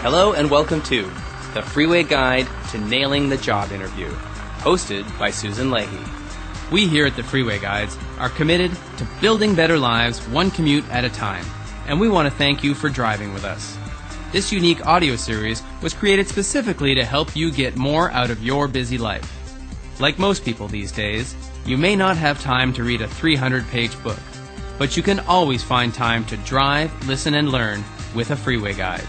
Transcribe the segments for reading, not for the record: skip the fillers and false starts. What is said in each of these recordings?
Hello and welcome to the Freeway Guide to Nailing the Job Interview, hosted by Susan Leahy. We here at the Freeway Guides are committed to building better lives one commute at a time, and we want to thank you for driving with us. This unique audio series was created specifically to help you get more out of your busy life. Like most people these days, you may not have time to read a 300-page book, but you can always find time to drive, listen, and learn with a Freeway Guide.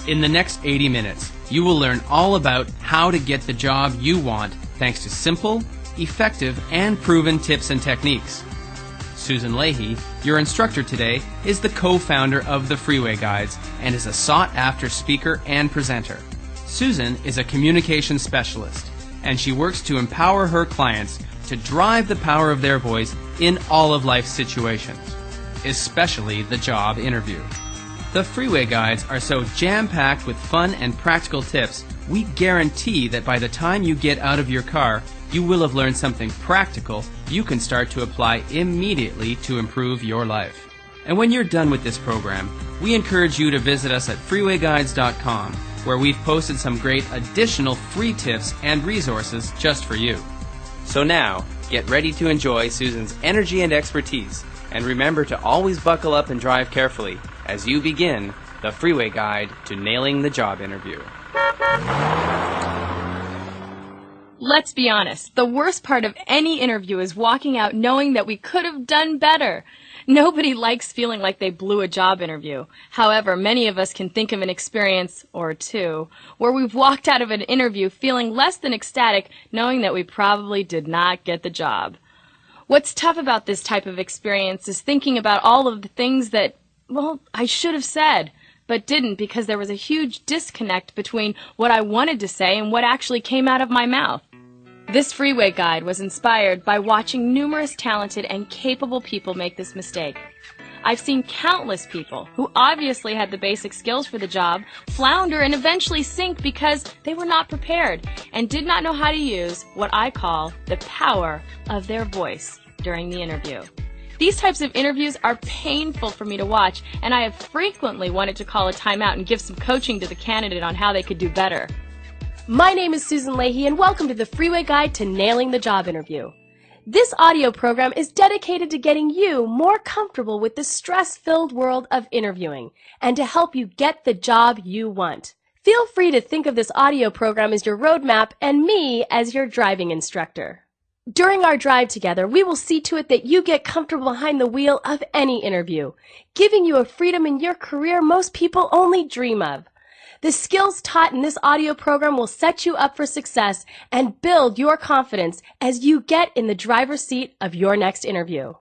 In the next 80 minutes, you will learn all about how to get the job you want thanks to simple, effective, and proven tips and techniques. Susan Leahy, your instructor today, is the co-founder of the Freeway Guides and is a sought-after speaker and presenter. Susan is a communication specialist, and she works to empower her clients to drive the power of their voice in all of life's situations, especially the job interview. The Freeway Guides are so jam-packed with fun and practical tips, we guarantee that by the time you get out of your car, you will have learned something practical you can start to apply immediately to improve your life. And when you're done with this program, we encourage you to visit us at freewayguides.com, where we've posted some great additional free tips and resources just for you. So now, get ready to enjoy Susan's energy and expertise, and remember to always buckle up and drive carefully as you begin the Freeway Guide to Nailing the Job Interview. Let's be honest, the worst part of any interview is walking out knowing that we could have done better. Nobody likes feeling like they blew a job interview. However, many of us can think of an experience, or two, where we've walked out of an interview feeling less than ecstatic, knowing that we probably did not get the job. What's tough about this type of experience is thinking about all of the things that, I should have said, but didn't because there was a huge disconnect between what I wanted to say and what actually came out of my mouth. This Freeway Guide was inspired by watching numerous talented and capable people make this mistake. I've seen countless people who obviously had the basic skills for the job flounder and eventually sink because they were not prepared and did not know how to use what I call the power of their voice during the interview. These types of interviews are painful for me to watch, and I have frequently wanted to call a timeout and give some coaching to the candidate on how they could do better. My name is Susan Leahy, and welcome to the Freeway Guide to Nailing the Job Interview. This audio program is dedicated to getting you more comfortable with the stress-filled world of interviewing and to help you get the job you want. Feel free to think of this audio program as your roadmap and me as your driving instructor. During our drive together, we will see to it that you get comfortable behind the wheel of any interview, giving you a freedom in your career most people only dream of. The skills taught in this audio program will set you up for success and build your confidence as you get in the driver's seat of your next interview.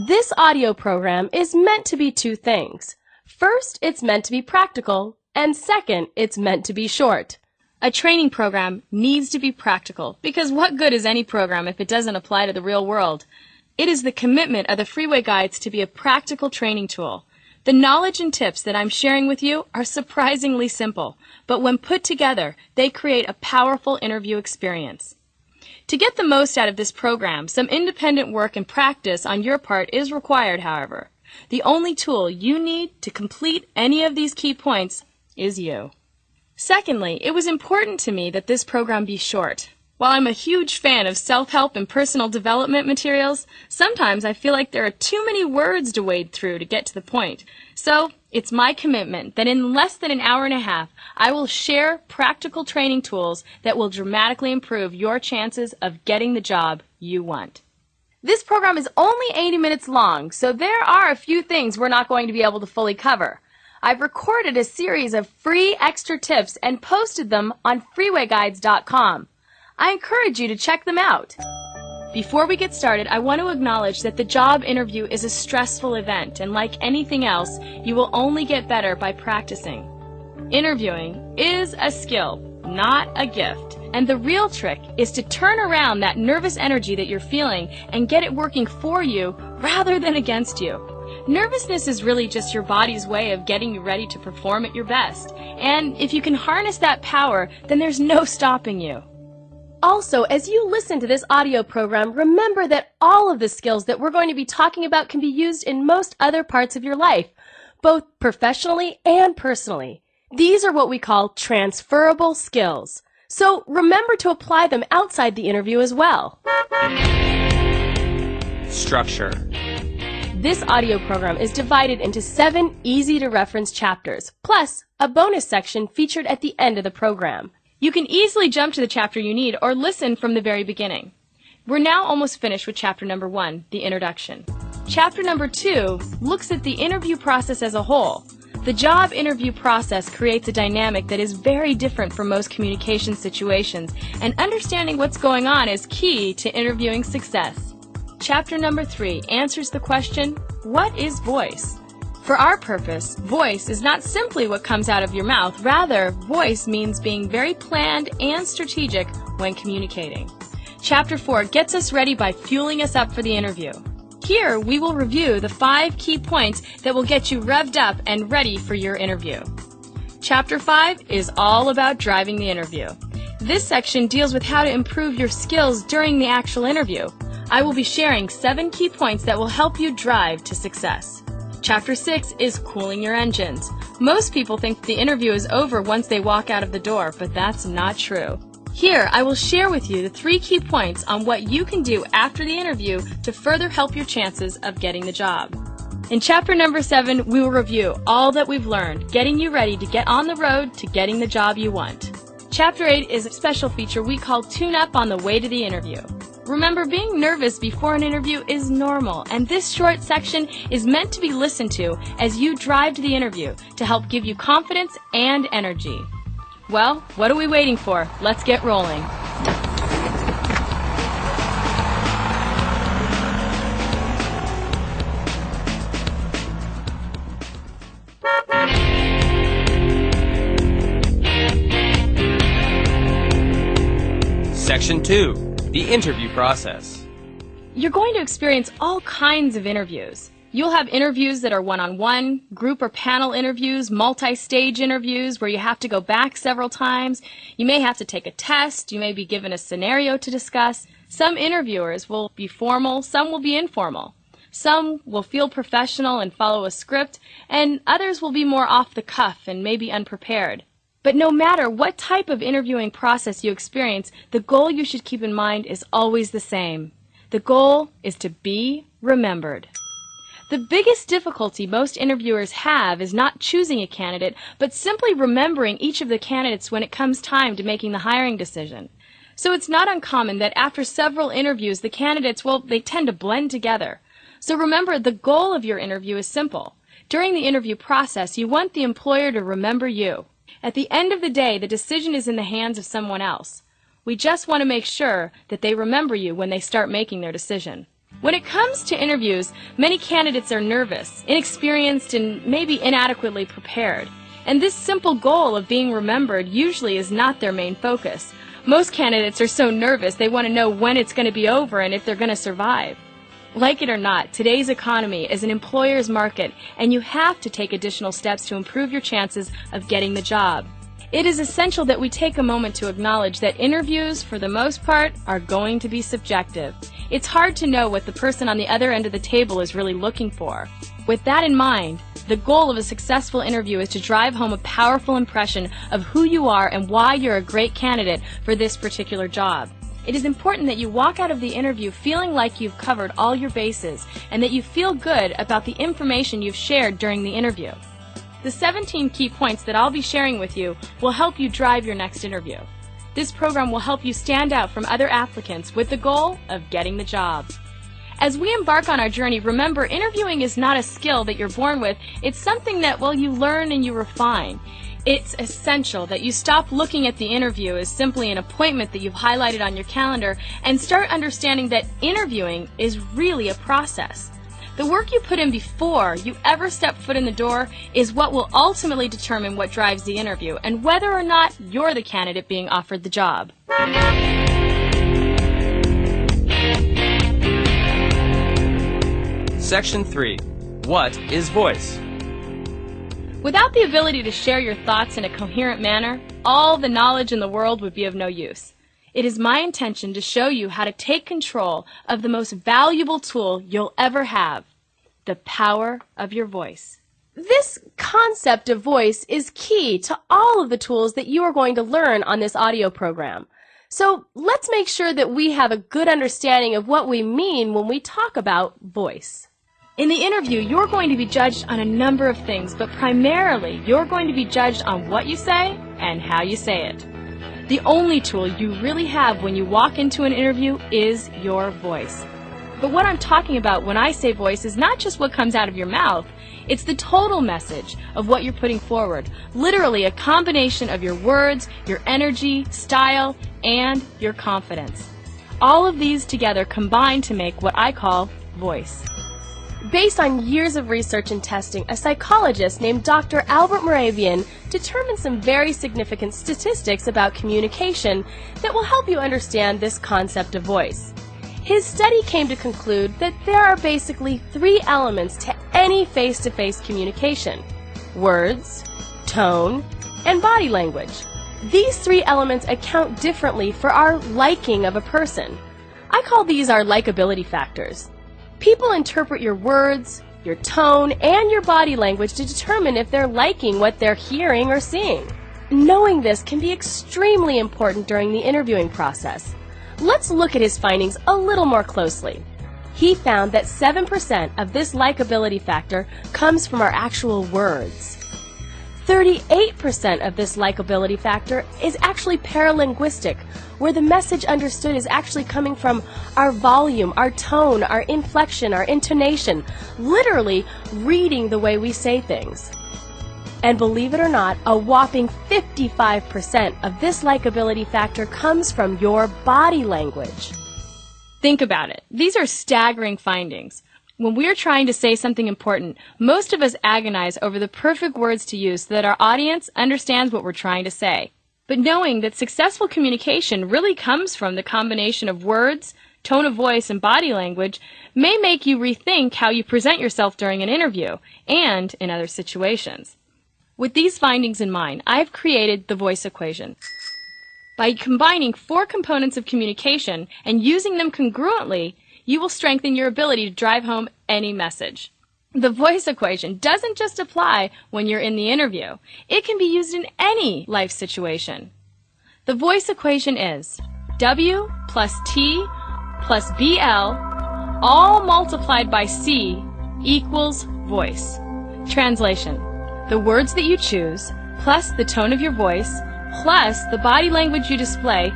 This audio program is meant to be two things. First, it's meant to be practical, and second, it's meant to be short. A training program needs to be practical because what good is any program if it doesn't apply to the real world? It is the commitment of the Freeway Guides to be a practical training tool. The knowledge and tips that I'm sharing with you are surprisingly simple, but when put together, they create a powerful interview experience. To get the most out of this program, some independent work and practice on your part is required, however. The only tool you need to complete any of these key points is you. Secondly, it was important to me that this program be short. While I'm a huge fan of self-help and personal development materials, sometimes I feel like there are too many words to wade through to get to the point. So, it's my commitment that in less than an hour and a half, I will share practical training tools that will dramatically improve your chances of getting the job you want. This program is only 80 minutes long, so there are a few things we're not going to be able to fully cover. I've recorded a series of free extra tips and posted them on freewayguides.com. I encourage you to check them out. Before we get started, I want to acknowledge that the job interview is a stressful event, and like anything else, you will only get better by practicing. Interviewing is a skill, not a gift, and the real trick is to turn around that nervous energy that you're feeling and get it working for you rather than against you. Nervousness is really just your body's way of getting you ready to perform at your best, and if you can harness that power, then there's no stopping you. Also, as you listen to this audio program, remember that all of the skills that we're going to be talking about can be used in most other parts of your life, both professionally and personally. These are what we call transferable skills. So remember to apply them outside the interview as well. Structure. This audio program is divided into 7 easy-to-reference chapters, plus a bonus section featured at the end of the program. You can easily jump to the chapter you need or listen from the very beginning. We're now almost finished with chapter number 1, the introduction. Chapter number 2 looks at the interview process as a whole. The job interview process creates a dynamic that is very different from most communication situations, and understanding what's going on is key to interviewing success. Chapter number 3 answers the question, what is voice? For our purpose, voice is not simply what comes out of your mouth. Rather, voice means being very planned and strategic when communicating. Chapter 4 gets us ready by fueling us up for the interview. Here, we will review the 5 key points that will get you revved up and ready for your interview. Chapter 5 is all about driving the interview. This section deals with how to improve your skills during the actual interview. I will be sharing 7 key points that will help you drive to success. Chapter 6 is cooling your engines. Most people think the interview is over once they walk out of the door, but that's not true. Here, I will share with you the 3 key points on what you can do after the interview to further help your chances of getting the job. In chapter number 7, we will review all that we've learned, getting you ready to get on the road to getting the job you want. Chapter 8 is a special feature we call Tune Up on the way to the interview. Remember, being nervous before an interview is normal, and this short section is meant to be listened to as you drive to the interview to help give you confidence and energy. Well, what are we waiting for? Let's get rolling. Section 2. The interview process. You're going to experience all kinds of interviews. You'll have interviews that are one-on-one, group or panel interviews, multi-stage interviews where you have to go back several times. You may have to take a test. You may be given a scenario to discuss. Some interviewers will be formal, some will be informal. Some will feel professional and follow a script, and others will be more off the cuff and maybe unprepared. But no matter what type of interviewing process you experience, the goal you should keep in mind is always the same. The goal is to be remembered. The biggest difficulty most interviewers have is not choosing a candidate, but simply remembering each of the candidates when it comes time to making the hiring decision. So it's not uncommon that after several interviews, the candidates, they tend to blend together. So remember, the goal of your interview is simple. During the interview process, you want the employer to remember you. At the end of the day, the decision is in the hands of someone else. We just want to make sure that they remember you when they start making their decision. When it comes to interviews, many candidates are nervous, inexperienced, and maybe inadequately prepared. And this simple goal of being remembered usually is not their main focus. Most candidates are so nervous they want to know when it's going to be over and if they're going to survive. Like it or not, today's economy is an employer's market, and you have to take additional steps to improve your chances of getting the job. It is essential that we take a moment to acknowledge that interviews, for the most part, are going to be subjective. It's hard to know what the person on the other end of the table is really looking for. With that in mind, the goal of a successful interview is to drive home a powerful impression of who you are and why you're a great candidate for this particular job. It is important that you walk out of the interview feeling like you've covered all your bases and that you feel good about the information you've shared during the interview. The 17 key points that I'll be sharing with you will help you drive your next interview. This program will help you stand out from other applicants with the goal of getting the job. As we embark on our journey, remember, interviewing is not a skill that you're born with. It's something that, you learn and you refine. It's essential that you stop looking at the interview as simply an appointment that you've highlighted on your calendar and start understanding that interviewing is really a process. The work you put in before you ever step foot in the door is what will ultimately determine what drives the interview and whether or not you're the candidate being offered the job. Section 3. What is voice? Without the ability to share your thoughts in a coherent manner, all the knowledge in the world would be of no use. It is my intention to show you how to take control of the most valuable tool you'll ever have, the power of your voice. This concept of voice is key to all of the tools that you are going to learn on this audio program. So let's make sure that we have a good understanding of what we mean when we talk about voice. In the interview, you're going to be judged on a number of things, but primarily you're going to be judged on what you say and how you say it. The only tool you really have when you walk into an interview is your voice. But what I'm talking about when I say voice is not just what comes out of your mouth, it's the total message of what you're putting forward. Literally a combination of your words, your energy, style, and your confidence. All of these together combine to make what I call voice. Based on years of research and testing, a psychologist named Dr. Albert Moravian determined some very significant statistics about communication that will help you understand this concept of voice. His study came to conclude that there are basically 3 elements to any face-to-face communication: words, tone, and body language. These 3 elements account differently for our liking of a person. I call these our likability factors. People interpret your words, your tone, and your body language to determine if they're liking what they're hearing or seeing. Knowing this can be extremely important during the interviewing process. Let's look at his findings a little more closely. He found that 7% of this likability factor comes from our actual words. 38% of this likability factor is actually paralinguistic, where the message understood is actually coming from our volume, our tone, our inflection, our intonation, literally reading the way we say things. And believe it or not, a whopping 55% of this likability factor comes from your body language. Think about it. These are staggering findings. When we're trying to say something important, most of us agonize over the perfect words to use so that our audience understands what we're trying to say. But knowing that successful communication really comes from the combination of words, tone of voice, and body language may make you rethink how you present yourself during an interview and in other situations. With these findings in mind, I've created the voice equation. By combining 4 components of communication and using them congruently, you will strengthen your ability to drive home any message. The voice equation doesn't just apply when you're in the interview. It can be used in any life situation. The voice equation is W plus T plus BL all multiplied by C equals voice. Translation: the words that you choose plus the tone of your voice plus the body language you display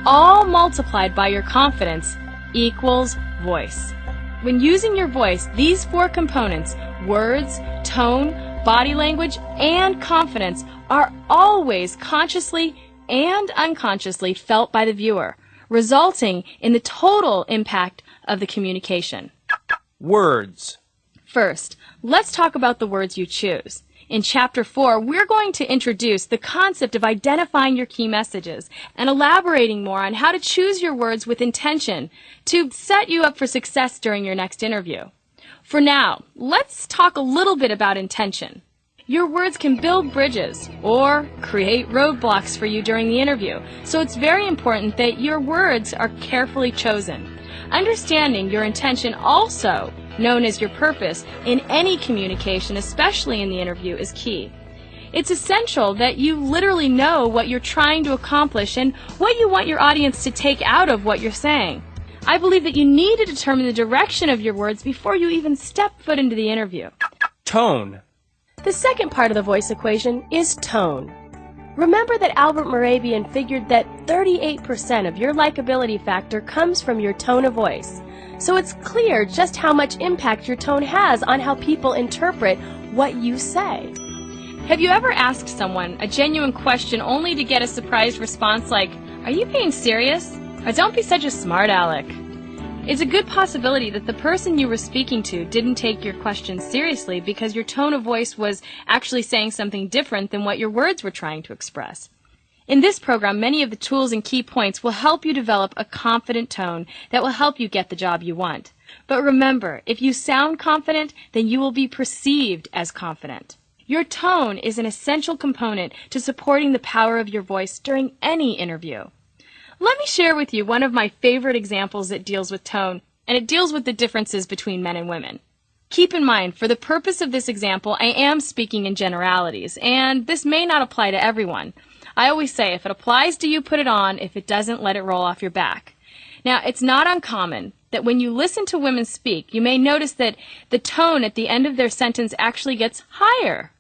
all multiplied by your confidence equals voice. When using your voice, these 4 components, words, tone, body language, and confidence, are always consciously and unconsciously felt by the viewer, resulting in the total impact of the communication. Words. First, let's talk about the words you choose. In Chapter 4, we're going to introduce the concept of identifying your key messages and elaborating more on how to choose your words with intention to set you up for success during your next interview. For now, let's talk a little bit about intention. Your words can build bridges or create roadblocks for you during the interview, so it's very important that your words are carefully chosen. Understanding your intention, also known as your purpose, in any communication, especially in the interview, is key. It's essential that you literally know what you're trying to accomplish and what you want your audience to take out of what you're saying. I believe that you need to determine the direction of your words before you even step foot into the interview. Tone. The second part of the voice equation is tone. Remember that Albert Moravian figured that 38% of your likability factor comes from your tone of voice. So it's clear just how much impact your tone has on how people interpret what you say. Have you ever asked someone a genuine question only to get a surprised response like, "Are you being serious?" or "Don't be such a smart aleck"? It's a good possibility that the person you were speaking to didn't take your question seriously because your tone of voice was actually saying something different than what your words were trying to express. In this program, many of the tools and key points will help you develop a confident tone that will help you get the job you want. But remember, if you sound confident, then you will be perceived as confident. Your tone is an essential component to supporting the power of your voice during any interview. Let me share with you one of my favorite examples that deals with tone, and it deals with the differences between men and women. Keep in mind, for the purpose of this example, I am speaking in generalities, and this may not apply to everyone. I always say, if it applies to you, put it on. If it doesn't, let it roll off your back. Now, it's not uncommon that when you listen to women speak, you may notice that the tone at the end of their sentence actually gets higher.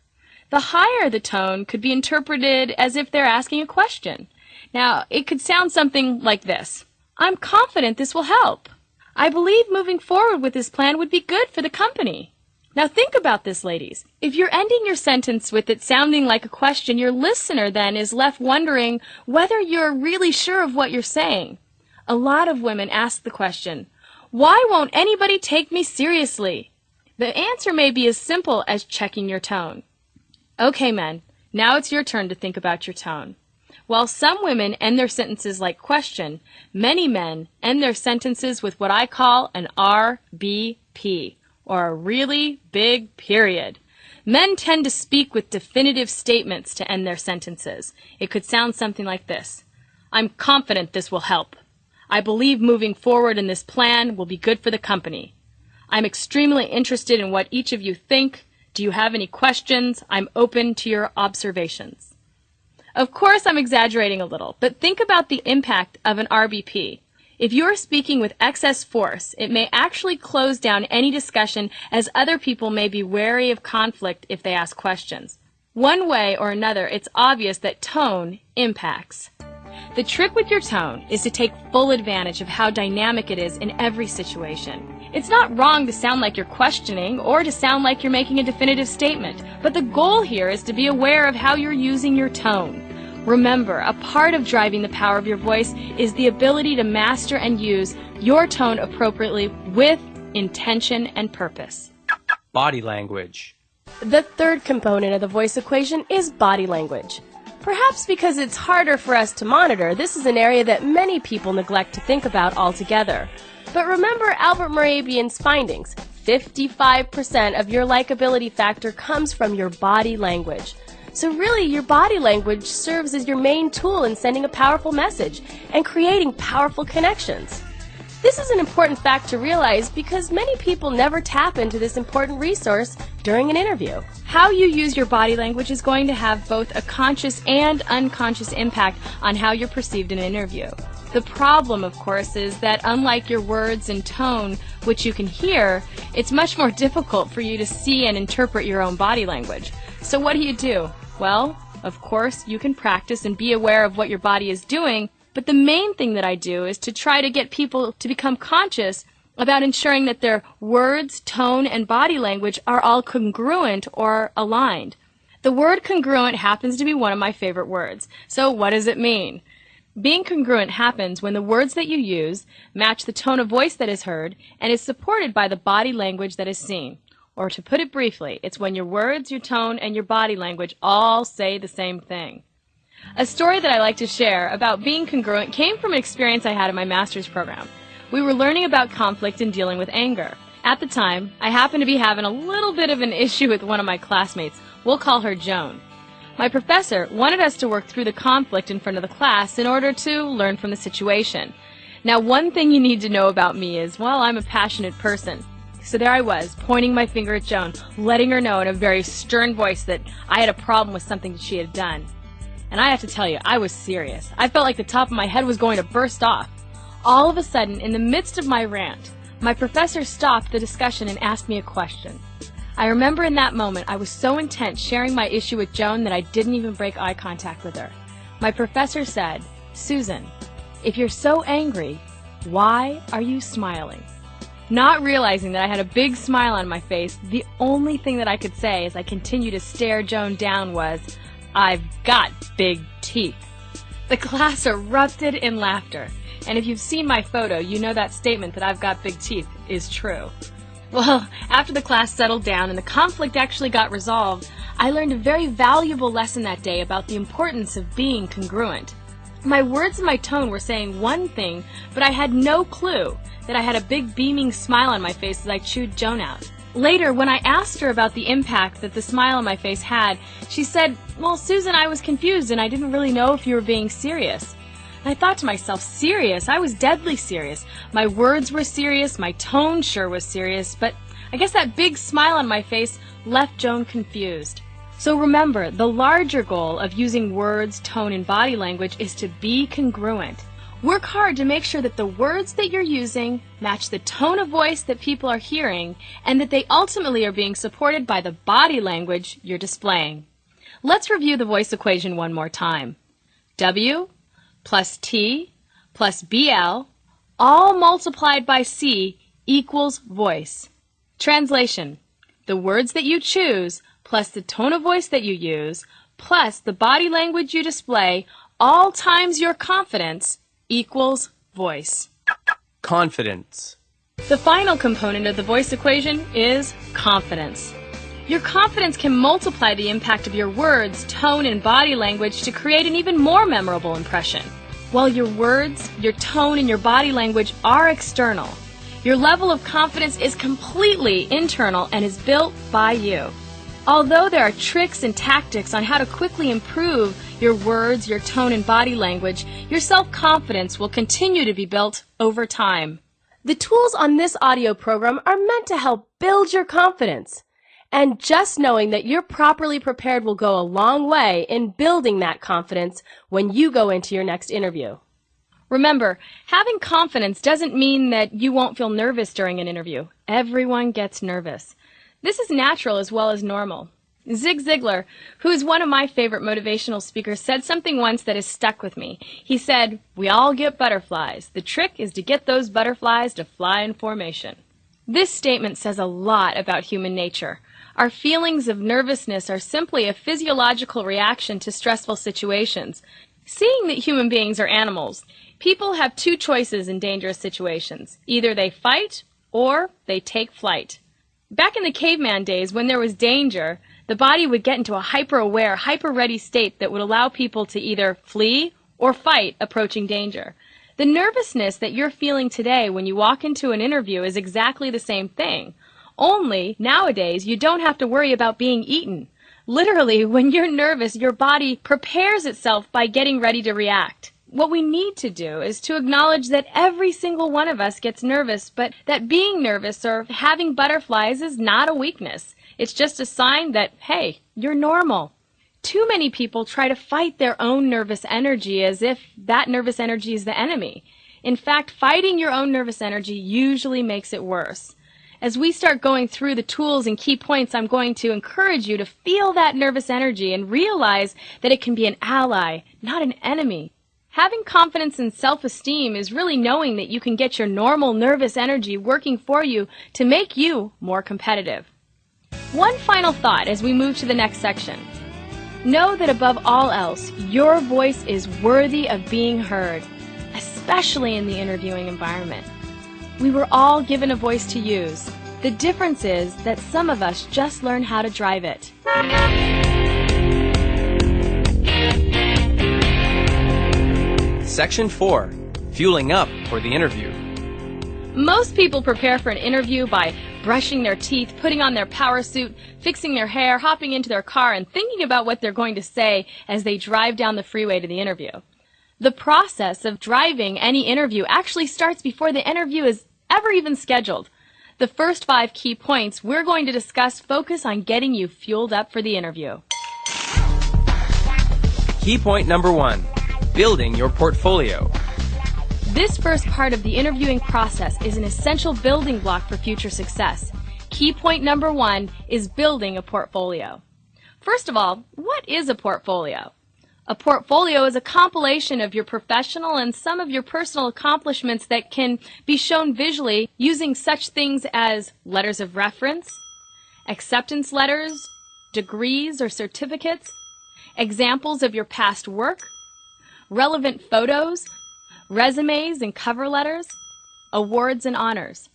The higher the tone could be interpreted as if they're asking a question. Now, it could sound something like this. I'm confident this will help. I believe moving forward with this plan would be good for the company. Now think about this, ladies. If you're ending your sentence with it sounding like a question, your listener then is left wondering whether you're really sure of what you're saying. A lot of women ask the question, why won't anybody take me seriously? The answer may be as simple as checking your tone. Okay, men, now it's your turn to think about your tone. While some women end their sentences like question, many men end their sentences with what I call an RBP, or a really big period. Men tend to speak with definitive statements to end their sentences. It could sound something like this. I'm confident this will help. I believe moving forward in this plan will be good for the company. I'm extremely interested in what each of you think. Do you have any questions? I'm open to your observations. Of course, I'm exaggerating a little, but think about the impact of an RBP. If you're speaking with excess force, it may actually close down any discussion, as other people may be wary of conflict if they ask questions. One way or another, it's obvious that tone impacts. The trick with your tone is to take full advantage of how dynamic it is in every situation. It's not wrong to sound like you're questioning or to sound like you're making a definitive statement, but the goal here is to be aware of how you're using your tone. Remember, a part of driving the power of your voice is the ability to master and use your tone appropriately with intention and purpose. Body language. The third component of the voice equation is body language. Perhaps because it's harder for us to monitor, this is an area that many people neglect to think about altogether. But remember Albert Mehrabian's findings. 55% of your likability factor comes from your body language. So really, your body language serves as your main tool in sending a powerful message and creating powerful connections. This is an important fact to realize because many people never tap into this important resource during an interview. How you use your body language is going to have both a conscious and unconscious impact on how you're perceived in an interview. The problem, of course, is that unlike your words and tone, which you can hear, it's much more difficult for you to see and interpret your own body language. So what do? Well, of course, you can practice and be aware of what your body is doing, but the main thing that I do is to try to get people to become conscious about ensuring that their words, tone, and body language are all congruent or aligned. The word congruent happens to be one of my favorite words. So what does it mean? Being congruent happens when the words that you use match the tone of voice that is heard and is supported by the body language that is seen. Or to put it briefly, it's when your words, your tone, and your body language all say the same thing. A story that I like to share about being congruent came from an experience I had in my master's program. We were learning about conflict and dealing with anger. At the time, I happened to be having a little bit of an issue with one of my classmates. We'll call her Joan. My professor wanted us to work through the conflict in front of the class in order to learn from the situation. Now, one thing you need to know about me is, well, I'm a passionate person. So there I was, pointing my finger at Joan, letting her know in a very stern voice that I had a problem with something that she had done. And I have to tell you, I was serious. I felt like the top of my head was going to burst off. All of a sudden, in the midst of my rant, my professor stopped the discussion and asked me a question. I remember in that moment, I was so intent sharing my issue with Joan that I didn't even break eye contact with her. My professor said, "Susan, if you're so angry, why are you smiling?" Not realizing that I had a big smile on my face, the only thing that I could say as I continued to stare Joan down was, "I've got big teeth." The class erupted in laughter, and if you've seen my photo, you know that statement that I've got big teeth is true. Well, after the class settled down and the conflict actually got resolved, I learned a very valuable lesson that day about the importance of being congruent. My words and my tone were saying one thing, but I had no clue that I had a big beaming smile on my face as I chewed Joan out. Later, when I asked her about the impact that the smile on my face had, she said, "Well, Susan, I was confused and I didn't really know if you were being serious." And I thought to myself, serious? I was deadly serious. My words were serious, my tone sure was serious, but I guess that big smile on my face left Joan confused. So remember, the larger goal of using words, tone, and body language is to be congruent. Work hard to make sure that the words that you're using match the tone of voice that people are hearing, and that they ultimately are being supported by the body language you're displaying. Let's review the voice equation one more time. W plus T plus BL, all multiplied by C, equals voice. Translation: the words that you choose, plus the tone of voice that you use, plus the body language you display, all times your confidence, equals voice. Confidence. The final component of the voice equation is confidence. Your confidence can multiply the impact of your words, tone, and body language to create an even more memorable impression. While your words, your tone, and your body language are external, your level of confidence is completely internal and is built by you. Although there are tricks and tactics on how to quickly improve your words, your tone, and body language, your self-confidence will continue to be built over time. The tools on this audio program are meant to help build your confidence. And just knowing that you're properly prepared will go a long way in building that confidence when you go into your next interview. Remember, having confidence doesn't mean that you won't feel nervous during an interview. Everyone gets nervous. This is natural as well as normal. Zig Ziglar, who is one of my favorite motivational speakers, said something once that has stuck with me. He said, "We all get butterflies. The trick is to get those butterflies to fly in formation." This statement says a lot about human nature. Our feelings of nervousness are simply a physiological reaction to stressful situations. Seeing that human beings are animals, people have two choices in dangerous situations. Either they fight or they take flight. Back in the caveman days, when there was danger, the body would get into a hyper-aware, hyper-ready state that would allow people to either flee or fight approaching danger. The nervousness that you're feeling today when you walk into an interview is exactly the same thing. Only, nowadays, you don't have to worry about being eaten. Literally, when you're nervous, your body prepares itself by getting ready to react. What we need to do is to acknowledge that every single one of us gets nervous, but that being nervous or having butterflies is not a weakness. It's just a sign that, hey, you're normal. Too many people try to fight their own nervous energy as if that nervous energy is the enemy. In fact, fighting your own nervous energy usually makes it worse. As we start going through the tools and key points, I'm going to encourage you to feel that nervous energy and realize that it can be an ally, not an enemy. Having confidence and self-esteem is really knowing that you can get your normal nervous energy working for you to make you more competitive. One final thought as we move to the next section. Know that above all else, your voice is worthy of being heard, especially in the interviewing environment. We were all given a voice to use. The difference is that some of us just learn how to drive it. Section 4. Fueling up for the interview. Most people prepare for an interview by brushing their teeth, putting on their power suit, fixing their hair, hopping into their car, and thinking about what they're going to say as they drive down the freeway to the interview. The process of driving any interview actually starts before the interview is ever even scheduled. The first 5 key points we're going to discuss focus on getting you fueled up for the interview. Key point number 1. Building your portfolio. This first part of the interviewing process is an essential building block for future success. Key point number 1 is building a portfolio. First of all, what is a portfolio? A portfolio is a compilation of your professional and some of your personal accomplishments that can be shown visually using such things as letters of reference, acceptance letters, degrees or certificates, examples of your past work, relevant photos, resumes and cover letters, awards and honors.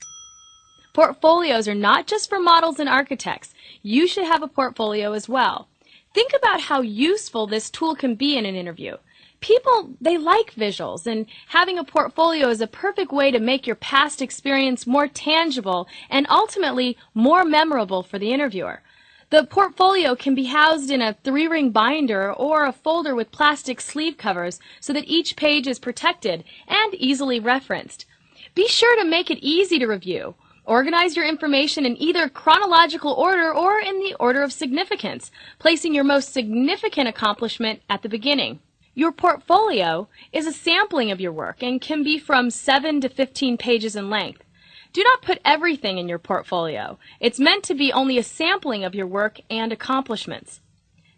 Portfolios are not just for models and architects. You should have a portfolio as well. Think about how useful this tool can be in an interview. People, they like visuals, and having a portfolio is a perfect way to make your past experience more tangible and ultimately more memorable for the interviewer. The portfolio can be housed in a 3-ring binder or a folder with plastic sleeve covers so that each page is protected and easily referenced. Be sure to make it easy to review. Organize your information in either chronological order or in the order of significance, placing your most significant accomplishment at the beginning. Your portfolio is a sampling of your work and can be from 7 to 15 pages in length. Do not put everything in your portfolio. It's meant to be only a sampling of your work and accomplishments.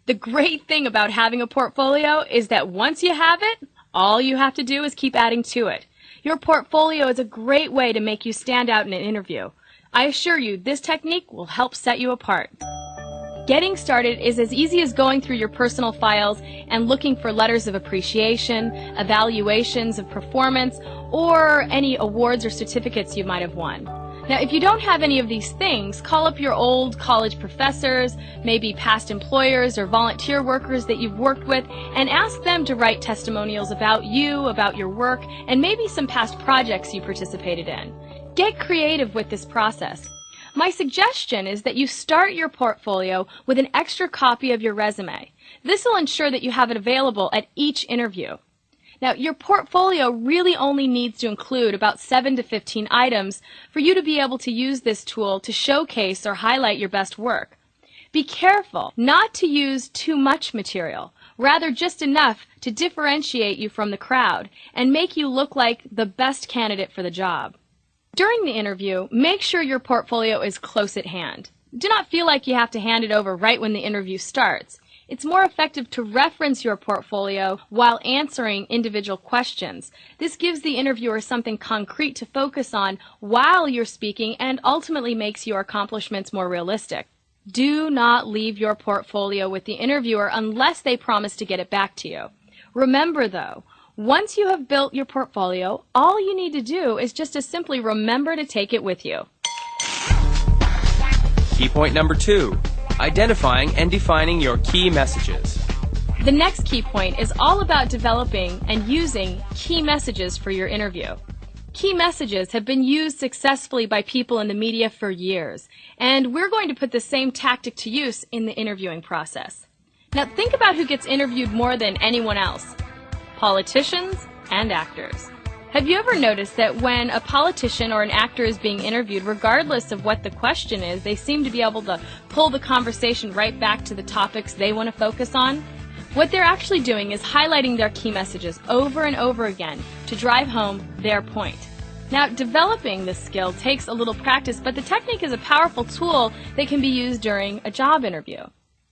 The great thing about having a portfolio is that once you have it, all you have to do is keep adding to it. Your portfolio is a great way to make you stand out in an interview. I assure you, this technique will help set you apart. Getting started is as easy as going through your personal files and looking for letters of appreciation, evaluations of performance, or any awards or certificates you might have won. Now, if you don't have any of these things, call up your old college professors, maybe past employers or volunteer workers that you've worked with, and ask them to write testimonials about you, about your work, and maybe some past projects you participated in. Get creative with this process. My suggestion is that you start your portfolio with an extra copy of your resume. This will ensure that you have it available at each interview. Now, your portfolio really only needs to include about 7 to 15 items for you to be able to use this tool to showcase or highlight your best work. Be careful not to use too much material, rather just enough to differentiate you from the crowd and make you look like the best candidate for the job. During the interview, make sure your portfolio is close at hand. Do not feel like you have to hand it over right when the interview starts. It's more effective to reference your portfolio while answering individual questions. This gives the interviewer something concrete to focus on while you're speaking and ultimately makes your accomplishments more realistic. Do not leave your portfolio with the interviewer unless they promise to get it back to you. Remember though, once you have built your portfolio, all you need to do is just to simply remember to take it with you. Key point number 2. Identifying and defining your key messages. The next key point is all about developing and using key messages for your interview. Key messages have been used successfully by people in the media for years, and we're going to put the same tactic to use in the interviewing process. Now think about who gets interviewed more than anyone else. Politicians and actors. Have you ever noticed that when a politician or an actor is being interviewed, regardless of what the question is, they seem to be able to pull the conversation right back to the topics they want to focus on? What they're actually doing is highlighting their key messages over and over again to drive home their point. Now, developing this skill takes a little practice, but the technique is a powerful tool that can be used during a job interview.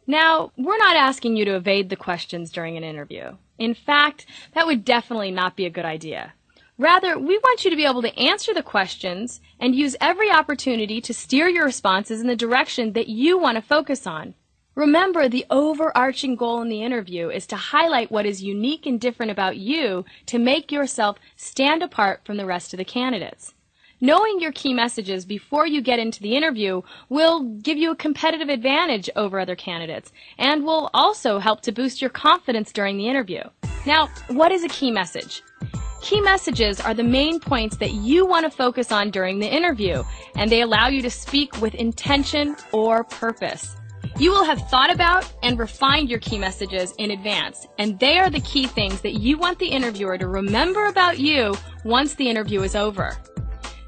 Now, we're not asking you to evade the questions during an interview. In fact, that would definitely not be a good idea. Rather, we want you to be able to answer the questions and use every opportunity to steer your responses in the direction that you want to focus on. Remember, the overarching goal in the interview is to highlight what is unique and different about you to make yourself stand apart from the rest of the candidates. Knowing your key messages before you get into the interview will give you a competitive advantage over other candidates and will also help to boost your confidence during the interview. Now, what is a key message? Key messages are the main points that you want to focus on during the interview, and they allow you to speak with intention or purpose. You will have thought about and refined your key messages in advance, and they are the key things that you want the interviewer to remember about you once the interview is over.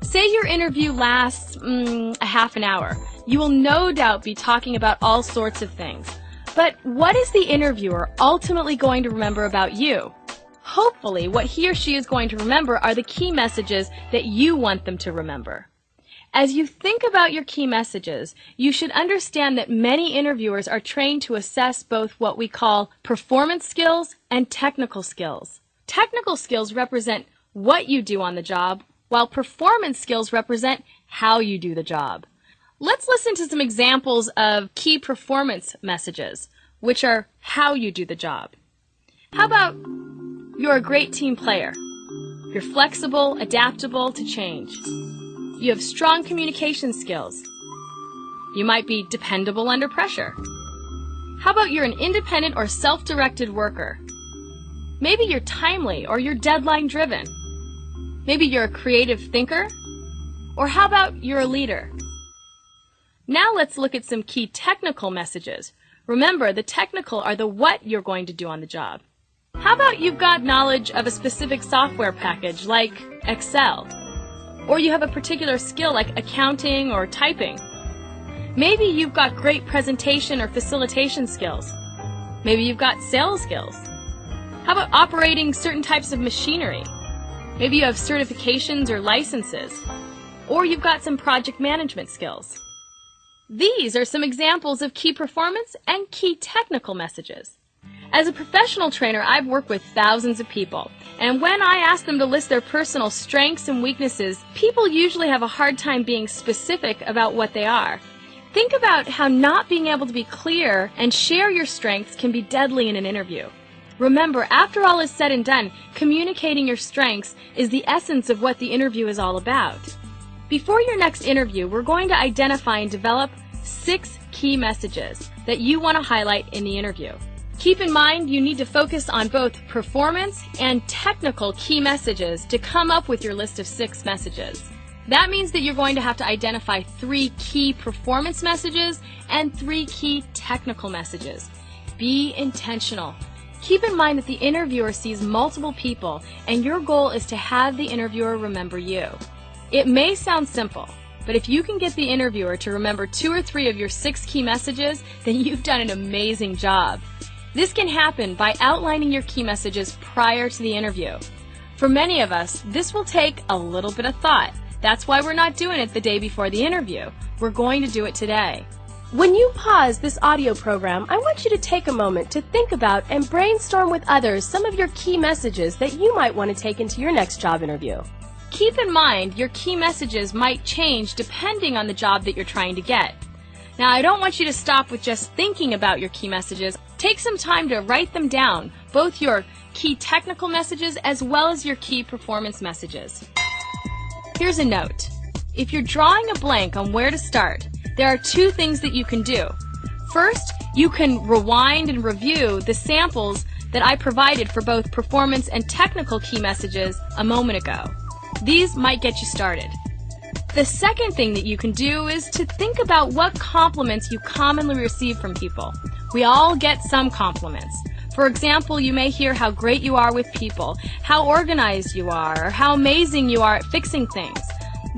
Say your interview lasts a half an hour. You will no doubt be talking about all sorts of things. But what is the interviewer ultimately going to remember about you? Hopefully, what he or she is going to remember are the key messages that you want them to remember. As you think about your key messages, you should understand that many interviewers are trained to assess both what we call performance skills and technical skills. Technical skills represent what you do on the job, while performance skills represent how you do the job. Let's listen to some examples of key performance messages, which are how you do the job. How about, you're a great team player. You're flexible, adaptable to change. You have strong communication skills. You might be dependable under pressure. How about you're an independent or self-directed worker? Maybe you're timely or you're deadline driven. Maybe you're a creative thinker. Or how about you're a leader? Now let's look at some key technical messages. Remember, the technical are the what you're going to do on the job. How about you've got knowledge of a specific software package like Excel? Or you have a particular skill like accounting or typing. Maybe you've got great presentation or facilitation skills. Maybe you've got sales skills. How about operating certain types of machinery? Maybe you have certifications or licenses. Or you've got some project management skills. These are some examples of key performance and key technical messages. As a professional trainer, I've worked with thousands of people, and when I ask them to list their personal strengths and weaknesses, people usually have a hard time being specific about what they are. Think about how not being able to be clear and share your strengths can be deadly in an interview. Remember, after all is said and done, communicating your strengths is the essence of what the interview is all about. Before your next interview, we're going to identify and develop 6 key messages that you want to highlight in the interview. Keep in mind you need to focus on both performance and technical key messages to come up with your list of 6 messages. That means that you're going to have to identify 3 key performance messages and 3 key technical messages. Be intentional. Keep in mind that the interviewer sees multiple people and your goal is to have the interviewer remember you. It may sound simple, but if you can get the interviewer to remember 2 or 3 of your 6 key messages, then you've done an amazing job. This can happen by outlining your key messages prior to the interview. For many of us, this will take a little bit of thought. That's why we're not doing it the day before the interview. We're going to do it today. When you pause this audio program, I want you to take a moment to think about and brainstorm with others some of your key messages that you might want to take into your next job interview. Keep in mind your key messages might change depending on the job that you're trying to get. Now, I don't want you to stop with just thinking about your key messages. Take some time to write them down, both your key technical messages as well as your key performance messages. Here's a note. If you're drawing a blank on where to start, there are 2 things that you can do. First, you can rewind and review the samples that I provided for both performance and technical key messages a moment ago. These might get you started. The second thing that you can do is to think about what compliments you commonly receive from people. We all get some compliments. For example, you may hear how great you are with people, how organized you are, or how amazing you are at fixing things.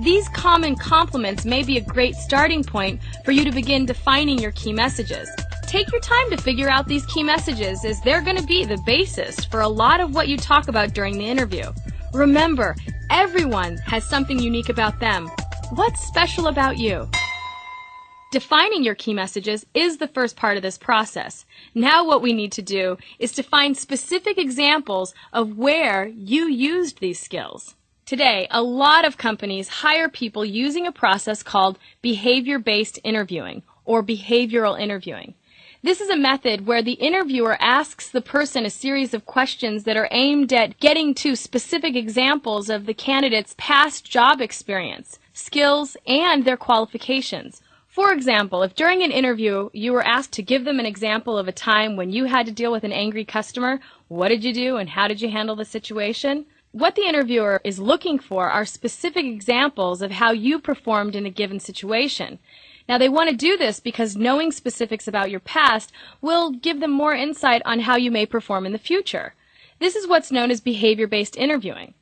These common compliments may be a great starting point for you to begin defining your key messages. Take your time to figure out these key messages, as they're going to be the basis for a lot of what you talk about during the interview. Remember, everyone has something unique about them. What's special about you? Defining your key messages is the first part of this process. Now what we need to do is to find specific examples of where you used these skills. Today, a lot of companies hire people using a process called behavior-based interviewing or behavioral interviewing. This is a method where the interviewer asks the person a series of questions that are aimed at getting to specific examples of the candidate's past job experience, skills, and their qualifications. For example, if during an interview you were asked to give them an example of a time when you had to deal with an angry customer, what did you do and how did you handle the situation? What the interviewer is looking for are specific examples of how you performed in a given situation. Now, they want to do this because knowing specifics about your past will give them more insight on how you may perform in the future. This is what's known as behavior-based interviewing.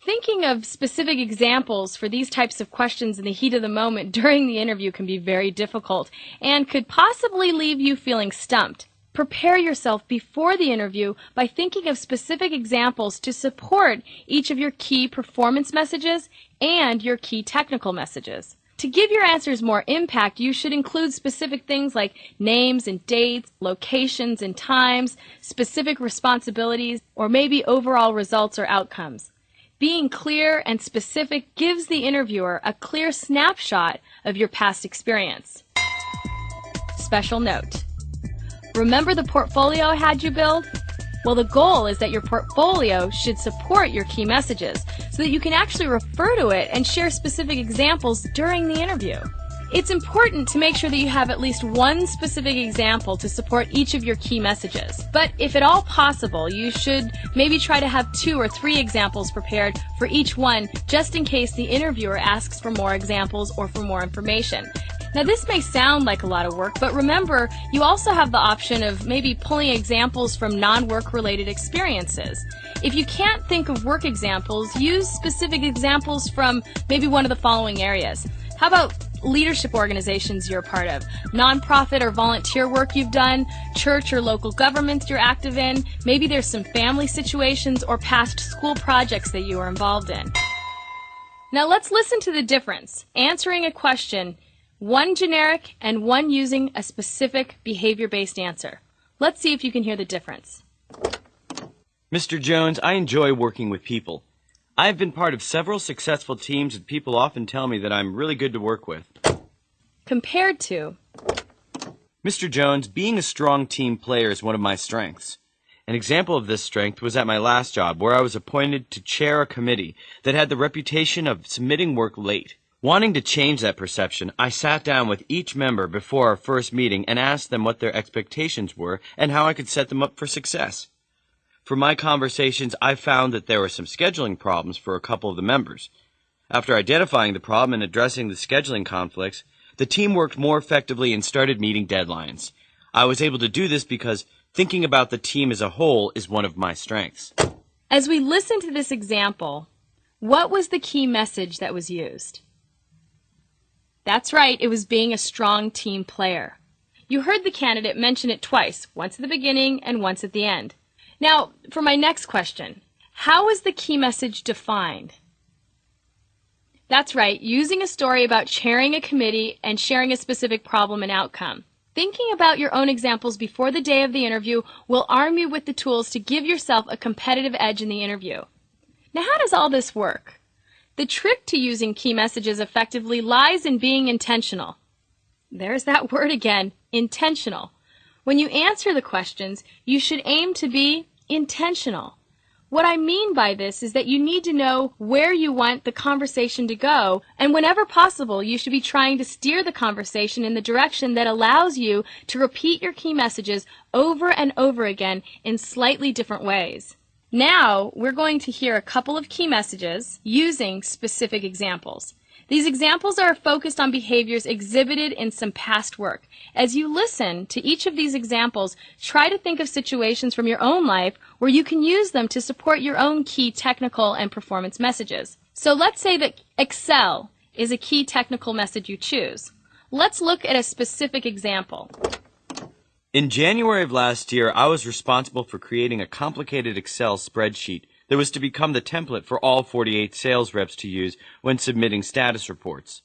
Thinking of specific examples for these types of questions in the heat of the moment during the interview can be very difficult and could possibly leave you feeling stumped. Prepare yourself before the interview by thinking of specific examples to support each of your key performance messages and your key technical messages. To give your answers more impact, you should include specific things like names and dates, locations and times, specific responsibilities, or maybe overall results or outcomes. Being clear and specific gives the interviewer a clear snapshot of your past experience. Special note. Remember the portfolio I had you build? Well, the goal is that your portfolio should support your key messages so that you can actually refer to it and share specific examples during the interview. It's important to make sure that you have at least one specific example to support each of your key messages. But if at all possible, you should maybe try to have 2 or 3 examples prepared for each one, just in case the interviewer asks for more examples or for more information. Now this may sound like a lot of work, but remember, you also have the option of maybe pulling examples from non-work related experiences. If you can't think of work examples, use specific examples from maybe one of the following areas. How about leadership organizations you're a part of, nonprofit or volunteer work you've done, church or local governments you're active in, maybe there's some family situations or past school projects that you were involved in. Now let's listen to the difference, answering a question, one generic and one using a specific behavior-based answer. Let's see if you can hear the difference. Mr. Jones, I enjoy working with people. I have been part of several successful teams and people often tell me that I'm really good to work with. Compared to, Mr. Jones, being a strong team player is one of my strengths. An example of this strength was at my last job, where I was appointed to chair a committee that had the reputation of submitting work late. Wanting to change that perception, I sat down with each member before our first meeting and asked them what their expectations were and how I could set them up for success. From my conversations, I found that there were some scheduling problems for a couple of the members. After identifying the problem and addressing the scheduling conflicts, the team worked more effectively and started meeting deadlines. I was able to do this because thinking about the team as a whole is one of my strengths. as we listen to this example, what was the key message that was used? That's right, it was being a strong team player. You heard the candidate mention it twice, once at the beginning and once at the end. Now, for my next question, how is the key message defined? That's right, using a story about chairing a committee and sharing a specific problem and outcome. Thinking about your own examples before the day of the interview will arm you with the tools to give yourself a competitive edge in the interview. Now, how does all this work? The trick to using key messages effectively lies in being intentional. There's that word again, intentional. When you answer the questions, you should aim to be intentional. What I mean by this is that you need to know where you want the conversation to go, and whenever possible, you should be trying to steer the conversation in the direction that allows you to repeat your key messages over and over again in slightly different ways. Now, we're going to hear a couple of key messages using specific examples. These examples are focused on behaviors exhibited in some past work. As you listen to each of these examples, try to think of situations from your own life where you can use them to support your own key technical and performance messages. So let's say that Excel is a key technical message you choose. Let's look at a specific example. In January of last year, I was responsible for creating a complicated Excel spreadsheet that was to become the template for all 48 sales reps to use when submitting status reports.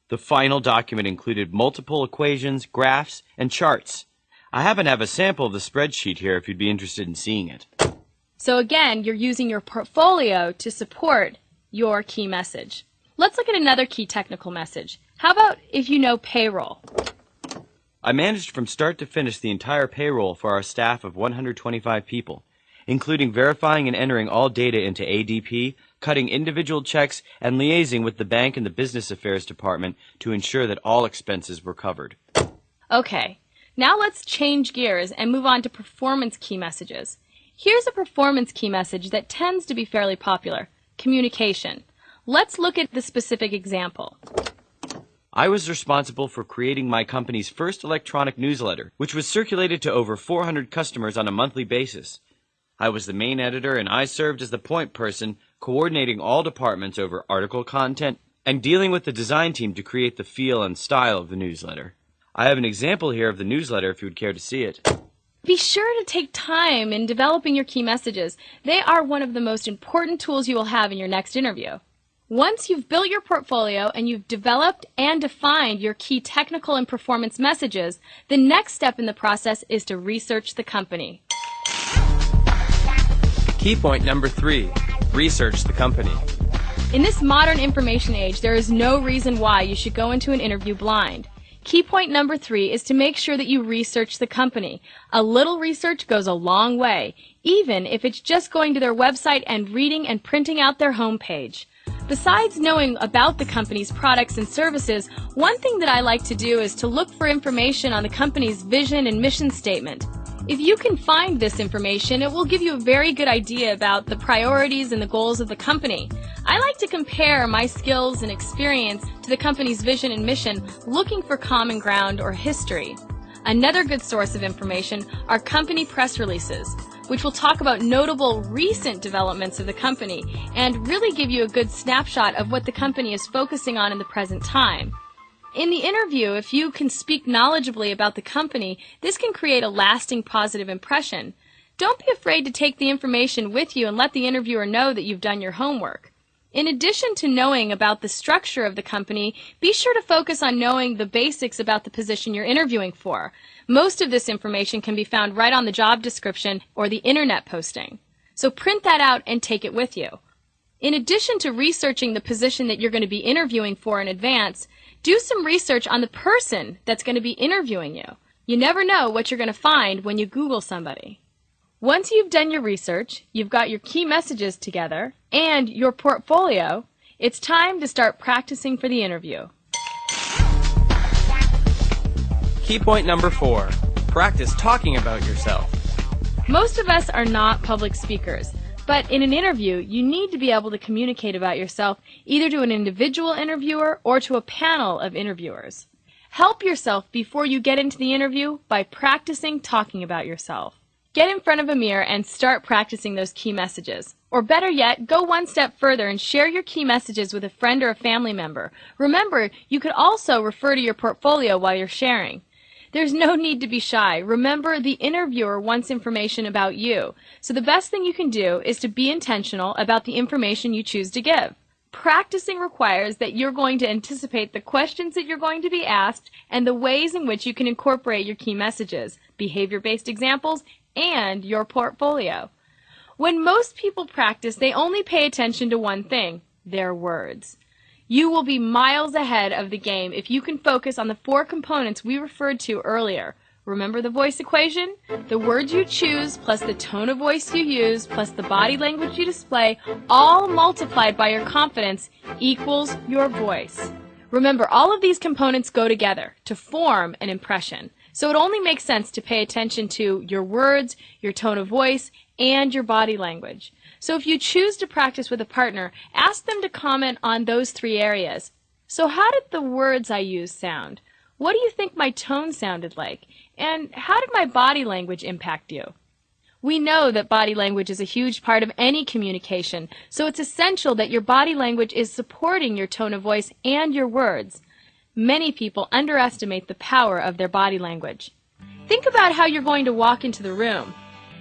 The final document included multiple equations, graphs, and charts. I happen to have a sample of the spreadsheet here if you'd be interested in seeing it. So again, you're using your portfolio to support your key message. Let's look at another key technical message. How about if you know payroll? I managed from start to finish the entire payroll for our staff of 125 people, including verifying and entering all data into ADP, cutting individual checks, and liaising with the bank and the business affairs department to ensure that all expenses were covered. Okay, now let's change gears and move on to performance key messages. Here's a performance key message that tends to be fairly popular: communication. Let's look at the specific example. I was responsible for creating my company's first electronic newsletter, which was circulated to over 400 customers on a monthly basis. I was the main editor, and I served as the point person, coordinating all departments over article content and dealing with the design team to create the feel and style of the newsletter. I have an example here of the newsletter if you would care to see it. Be sure to take time in developing your key messages. They are one of the most important tools you will have in your next interview. Once you've built your portfolio and you've developed and defined your key technical and performance messages, the next step in the process is to research the company. Key point number 3, research the company. In this modern information age, there is no reason why you should go into an interview blind. Key point number 3 is to make sure that you research the company. A little research goes a long way, even if it's just going to their website and reading and printing out their homepage. Besides knowing about the company's products and services, one thing that I like to do is to look for information on the company's vision and mission statement. If you can find this information, it will give you a very good idea about the priorities and the goals of the company. I like to compare my skills and experience to the company's vision and mission, looking for common ground or history. Another good source of information are company press releases, which will talk about notable recent developments of the company and really give you a good snapshot of what the company is focusing on in the present time. In the interview, if you can speak knowledgeably about the company, this can create a lasting positive impression. Don't be afraid to take the information with you and let the interviewer know that you've done your homework. In addition to knowing about the structure of the company, be sure to focus on knowing the basics about the position you're interviewing for. Most of this information can be found right on the job description or the internet posting. So print that out and take it with you. In addition to researching the position that you're going to be interviewing for in advance, do some research on the person that's going to be interviewing you. You never know what you're going to find when you Google somebody. Once you've done your research, you've got your key messages together, and your portfolio, it's time to start practicing for the interview. Key point number 4. Practice talking about yourself. Most of us are not public speakers, but in an interview, you need to be able to communicate about yourself either to an individual interviewer or to a panel of interviewers. Help yourself before you get into the interview by practicing talking about yourself. Get in front of a mirror and start practicing those key messages. Or better yet, go one step further and share your key messages with a friend or a family member. Remember, you could also refer to your portfolio while you're sharing. There's no need to be shy. Remember, the interviewer wants information about you. So the best thing you can do is to be intentional about the information you choose to give. Practicing requires that you're going to anticipate the questions that you're going to be asked and the ways in which you can incorporate your key messages, behavior-based examples, and your portfolio. When most people practice, they only pay attention to one thing, their words. You will be miles ahead of the game if you can focus on the 4 components we referred to earlier. Remember the voice equation? The words you choose plus the tone of voice you use plus the body language you display, all multiplied by your confidence, equals your voice. Remember, all of these components go together to form an impression. So it only makes sense to pay attention to your words, your tone of voice, and your body language. So if you choose to practice with a partner, ask them to comment on those 3 areas. So how did the words I used sound? What do you think my tone sounded like? And how did my body language impact you? We know that body language is a huge part of any communication, so it's essential that your body language is supporting your tone of voice and your words. Many people underestimate the power of their body language. Think about how you're going to walk into the room.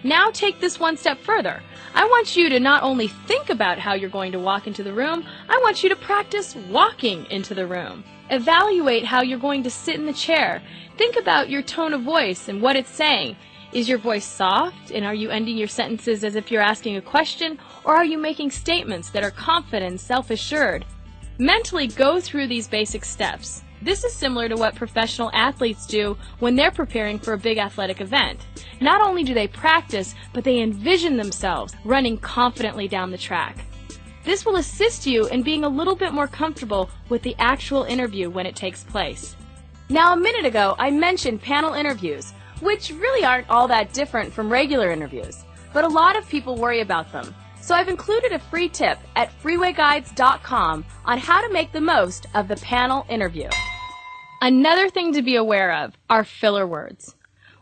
Now take this one step further. I want you to not only think about how you're going to walk into the room, I want you to practice walking into the room. Evaluate how you're going to sit in the chair. Think about your tone of voice and what it's saying. Is your voice soft, and are you ending your sentences as if you're asking a question, or are you making statements that are confident and self-assured? Mentally go through these basic steps. This is similar to what professional athletes do when they're preparing for a big athletic event. Not only do they practice, but they envision themselves running confidently down the track. This will assist you in being a little bit more comfortable with the actual interview when it takes place. Now, a minute ago, I mentioned panel interviews, which really aren't all that different from regular interviews, but a lot of people worry about them. So I've included a free tip at freewayguides.com on how to make the most of the panel interview. Another thing to be aware of are filler words.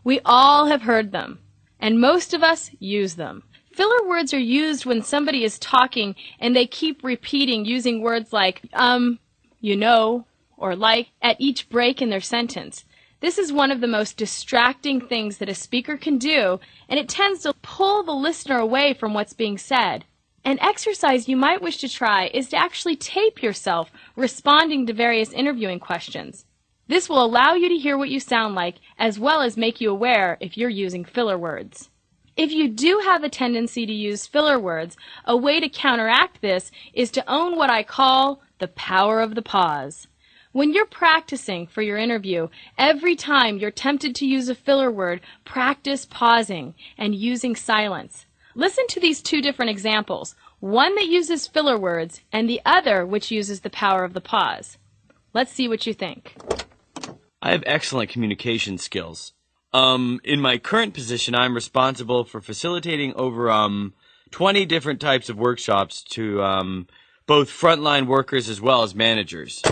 We all have heard them, and most of us use them. Filler words are used when somebody is talking and they keep repeating using words like, you know, or like at each break in their sentence. This is one of the most distracting things that a speaker can do, and it tends to pull the listener away from what's being said. An exercise you might wish to try is to actually tape yourself responding to various interviewing questions. This will allow you to hear what you sound like, as well as make you aware if you're using filler words. If you do have a tendency to use filler words, a way to counteract this is to own what I call the power of the pause. When you're practicing for your interview, every time you're tempted to use a filler word, practice pausing and using silence. Listen to these 2 different examples, one that uses filler words and the other which uses the power of the pause. Let's see what you think. I have excellent communication skills. In my current position, I'm responsible for facilitating over 20 different types of workshops to both frontline workers as well as managers.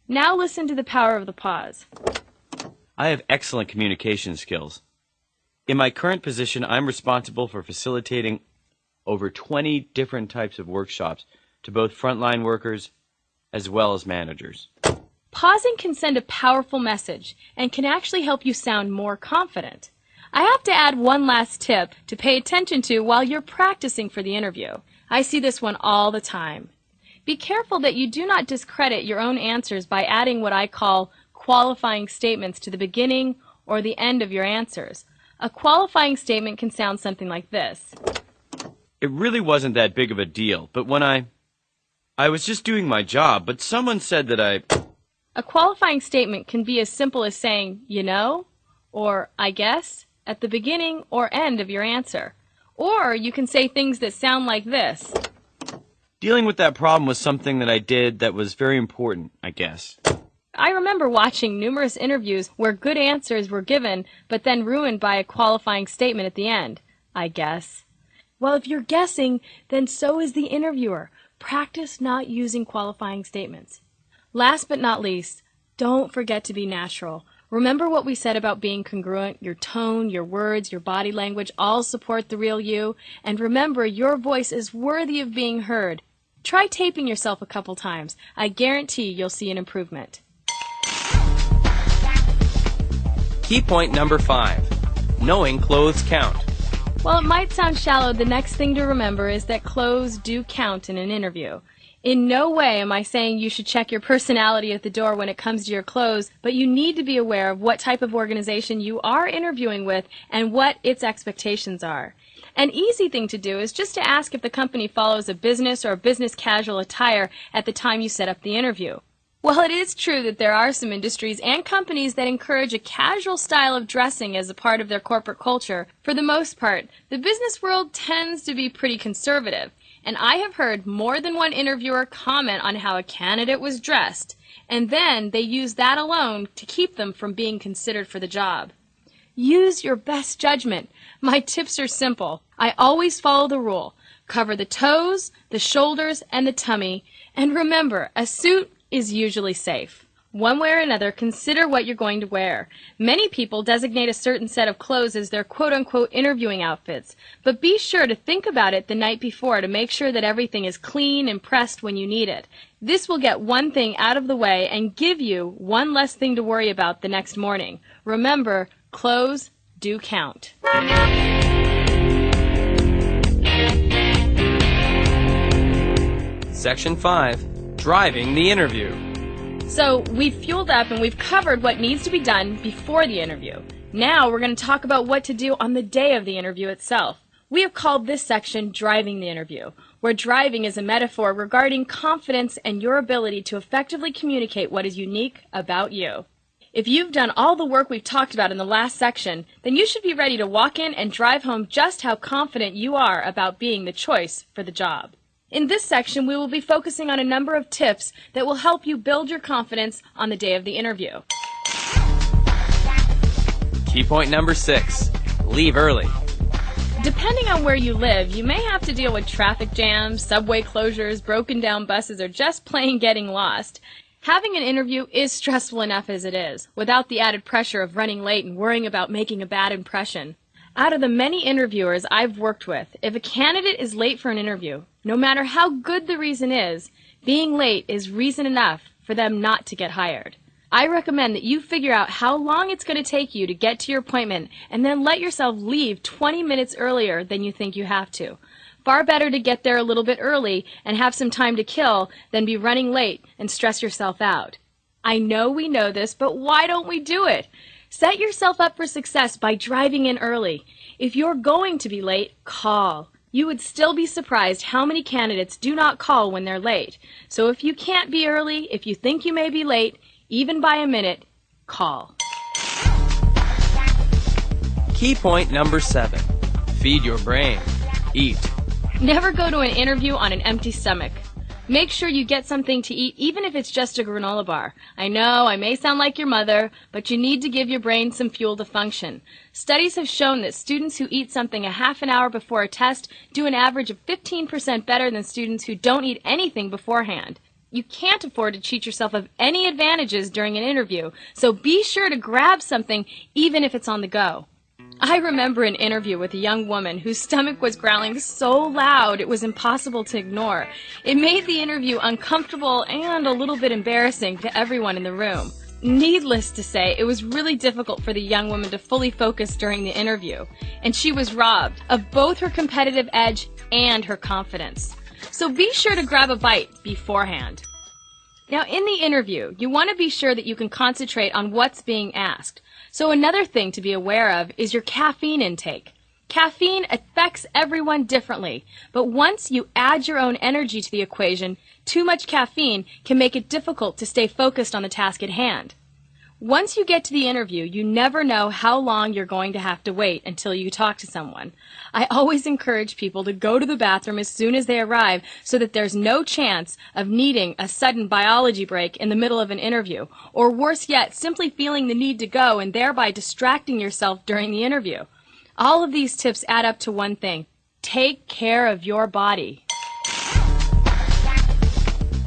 Now listen to the power of the pause. I have excellent communication skills. In my current position, I'm responsible for facilitating over 20 different types of workshops to both frontline workers as well as managers. Pausing can send a powerful message and can actually help you sound more confident. I have to add one last tip to pay attention to while you're practicing for the interview. I see this one all the time. Be careful that you do not discredit your own answers by adding what I call qualifying statements to the beginning or the end of your answers. A qualifying statement can sound something like this. It really wasn't that big of a deal, but when I was just doing my job, but someone said that A qualifying statement can be as simple as saying, you know, or I guess, at the beginning or end of your answer. Or you can say things that sound like this. Dealing with that problem was something that I did that was very important, I guess. I remember watching numerous interviews where good answers were given, but then ruined by a qualifying statement at the end. I guess. Well, if you're guessing, then so is the interviewer. Practice not using qualifying statements. Last but not least, don't forget to be natural. Remember what we said about being congruent? Your tone, your words, your body language all support the real you. And remember, your voice is worthy of being heard. Try taping yourself a couple times. I guarantee you'll see an improvement. Key point number 5. Knowing clothes count. While it might sound shallow, the next thing to remember is that clothes do count in an interview. In no way am I saying you should check your personality at the door when it comes to your clothes, but you need to be aware of what type of organization you are interviewing with and what its expectations are. An easy thing to do is just to ask if the company follows a business or business casual attire at the time you set up the interview. While it is true that there are some industries and companies that encourage a casual style of dressing as a part of their corporate culture, for the most part, the business world tends to be pretty conservative. And I have heard more than one interviewer comment on how a candidate was dressed, and then they use that alone to keep them from being considered for the job. Use your best judgment. My tips are simple. I always follow the rule. Cover the toes, the shoulders, and the tummy. And remember, a suit is usually safe. One way or another, consider what you're going to wear. Many people designate a certain set of clothes as their quote-unquote interviewing outfits, but be sure to think about it the night before to make sure that everything is clean and pressed when you need it. This will get one thing out of the way and give you one less thing to worry about the next morning. Remember, clothes do count. Section 5. Driving the interview. So we've fueled up and we've covered what needs to be done before the interview. Now we're going to talk about what to do on the day of the interview itself. We have called this section Driving the Interview, where driving is a metaphor regarding confidence and your ability to effectively communicate what is unique about you. If you've done all the work we've talked about in the last section, then you should be ready to walk in and drive home just how confident you are about being the choice for the job. In this section, we will be focusing on a number of tips that will help you build your confidence on the day of the interview. Key point number 6. Leave early. Depending on where you live, you may have to deal with traffic jams, subway closures, broken down buses, or just plain getting lost. Having an interview is stressful enough as it is, without the added pressure of running late and worrying about making a bad impression. Out of the many interviewers I've worked with, if a candidate is late for an interview, no matter how good the reason is, being late is reason enough for them not to get hired. I recommend that you figure out how long it's going to take you to get to your appointment and then let yourself leave 20 minutes earlier than you think you have to. Far better to get there a little bit early and have some time to kill than be running late and stress yourself out. I know we know this, but why don't we do it? Set yourself up for success by driving in early. If you're going to be late, call. You would still be surprised how many candidates do not call when they're late. So if you can't be early, if you think you may be late, even by a minute, call. Key point number 7. Feed your brain. Eat. Never go to an interview on an empty stomach. Make sure you get something to eat, even if it's just a granola bar. I know, I may sound like your mother, but you need to give your brain some fuel to function. Studies have shown that students who eat something a half an hour before a test do an average of 15% better than students who don't eat anything beforehand. You can't afford to cheat yourself of any advantages during an interview, so be sure to grab something even if it's on the go. I remember an interview with a young woman whose stomach was growling so loud it was impossible to ignore. It made the interview uncomfortable and a little bit embarrassing to everyone in the room. Needless to say, it was really difficult for the young woman to fully focus during the interview, and she was robbed of both her competitive edge and her confidence. So be sure to grab a bite beforehand. Now, in the interview, you want to be sure that you can concentrate on what's being asked. So another thing to be aware of is your caffeine intake. Caffeine affects everyone differently, but once you add your own energy to the equation, too much caffeine can make it difficult to stay focused on the task at hand. Once you get to the interview, you never know how long you're going to have to wait until you talk to someone. I always encourage people to go to the bathroom as soon as they arrive so that there's no chance of needing a sudden biology break in the middle of an interview, or worse yet, simply feeling the need to go and thereby distracting yourself during the interview. All of these tips add up to one thing: take care of your body.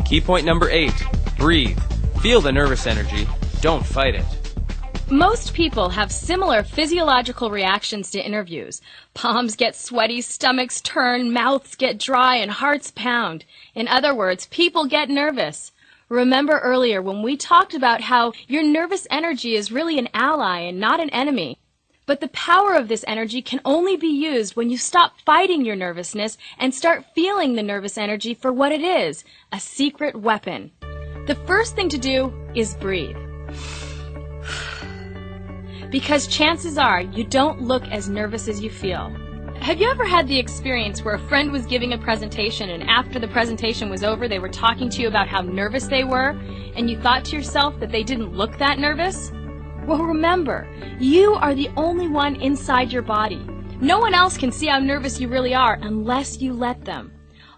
Key point number 8. Breathe. Feel the nervous energy. Don't fight it. Most people have similar physiological reactions to interviews. Palms get sweaty, stomachs turn, mouths get dry, and hearts pound. In other words, people get nervous. Remember earlier when we talked about how your nervous energy is really an ally and not an enemy. But the power of this energy can only be used when you stop fighting your nervousness and start feeling the nervous energy for what it is, a secret weapon. The first thing to do is breathe. Because chances are you don't look as nervous as you feel. Have you ever had the experience where a friend was giving a presentation and after the presentation was over they were talking to you about how nervous they were and you thought to yourself that they didn't look that nervous? Well, remember, you are the only one inside your body. No one else can see how nervous you really are unless you let them.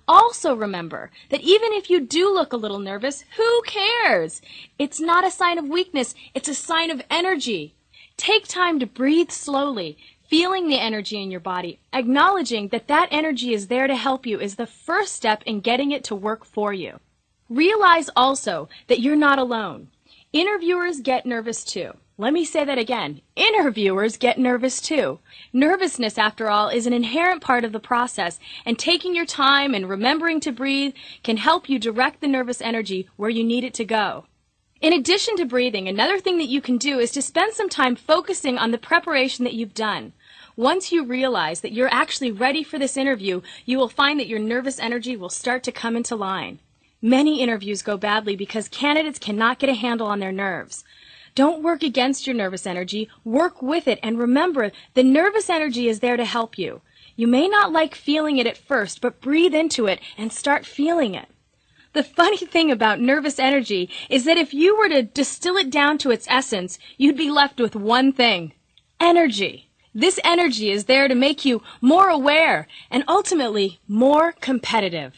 Also remember that even if you do look a little nervous, who cares? It's not a sign of weakness, it's a sign of energy. Take time to breathe slowly, feeling the energy in your body. Acknowledging that that energy is there to help you is the first step in getting it to work for you. Realize also that you're not alone. Interviewers get nervous too. Let me say that again. Interviewers get nervous too. Nervousness, after all, is an inherent part of the process, and taking your time and remembering to breathe can help you direct the nervous energy where you need it to go. In addition to breathing, another thing that you can do is to spend some time focusing on the preparation that you've done. Once you realize that you're actually ready for this interview, you will find that your nervous energy will start to come into line. Many interviews go badly because candidates cannot get a handle on their nerves. Don't work against your nervous energy, work with it, and remember, the nervous energy is there to help you. You may not like feeling it at first, but breathe into it and start feeling it. The funny thing about nervous energy is that if you were to distill it down to its essence, you'd be left with one thing: energy. This energy is there to make you more aware and ultimately more competitive.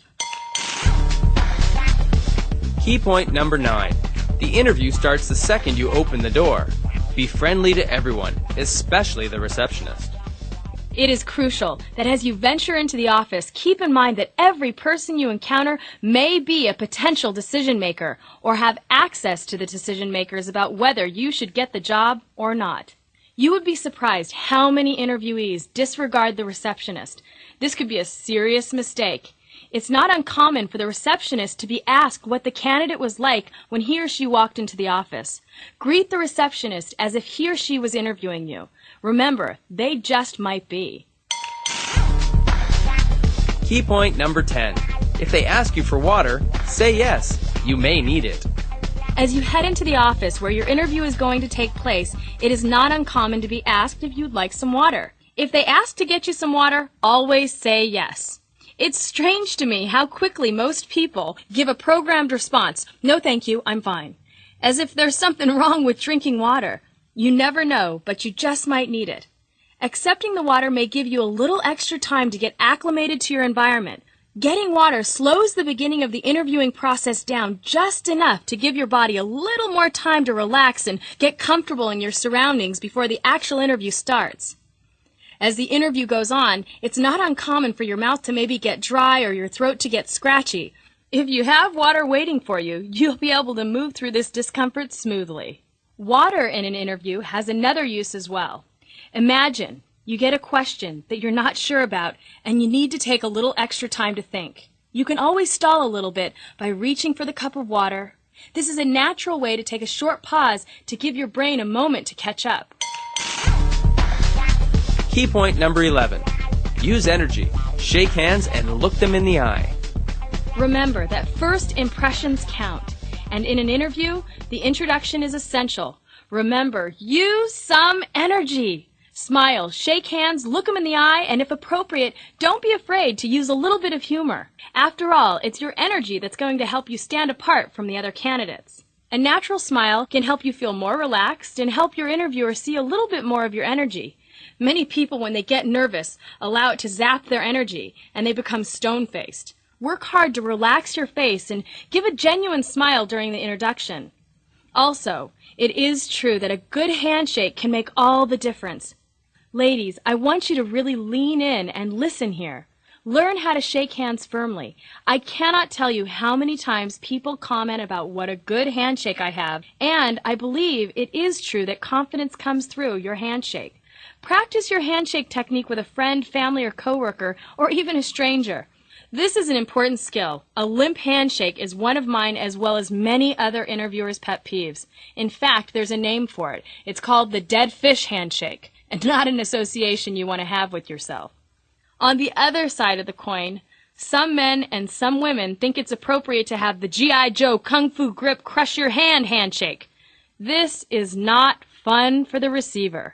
Key point number 9. The interview starts the second you open the door. Be friendly to everyone, especially the receptionist. It is crucial that as you venture into the office, keep in mind that every person you encounter may be a potential decision maker or have access to the decision makers about whether you should get the job or not. You would be surprised how many interviewees disregard the receptionist. This could be a serious mistake. It's not uncommon for the receptionist to be asked what the candidate was like when he or she walked into the office. Greet the receptionist as if he or she was interviewing you. Remember, they just might be. Key point number 10. If they ask you for water, say yes. You may need it. As you head into the office where your interview is going to take place, it is not uncommon to be asked if you'd like some water. If they ask to get you some water, always say yes. It's strange to me how quickly most people give a programmed response, "No thank you, I'm fine," as if there's something wrong with drinking water. You never know, but you just might need it. Accepting the water may give you a little extra time to get acclimated to your environment. Getting water slows the beginning of the interviewing process down just enough to give your body a little more time to relax and get comfortable in your surroundings before the actual interview starts. As the interview goes on, it's not uncommon for your mouth to maybe get dry or your throat to get scratchy. If you have water waiting for you, you'll be able to move through this discomfort smoothly. Water in an interview has another use as well. Imagine you get a question that you're not sure about and you need to take a little extra time to think. You can always stall a little bit by reaching for the cup of water. This is a natural way to take a short pause to give your brain a moment to catch up. Key point number 11. Use energy. Shake hands and look them in the eye. Remember that first impressions count, and in an interview, the introduction is essential. Remember, use some energy. Smile, shake hands, look them in the eye, and if appropriate, don't be afraid to use a little bit of humor. After all, it's your energy that's going to help you stand apart from the other candidates. A natural smile can help you feel more relaxed and help your interviewer see a little bit more of your energy. Many people, when they get nervous, allow it to zap their energy, and they become stone-faced. Work hard to relax your face and give a genuine smile during the introduction. Also, it is true that a good handshake can make all the difference. Ladies, I want you to really lean in and listen here. Learn how to shake hands firmly. I cannot tell you how many times people comment about what a good handshake I have, and I believe it is true that confidence comes through your handshake. Practice your handshake technique with a friend, family, or coworker, or even a stranger. This is an important skill. A limp handshake is one of mine as well as many other interviewers' pet peeves. In fact, there's a name for it. It's called the dead fish handshake, and not an association you want to have with yourself. On the other side of the coin, some men and some women think it's appropriate to have the G.I. Joe Kung Fu Grip Crush Your Hand handshake. This is not fun for the receiver.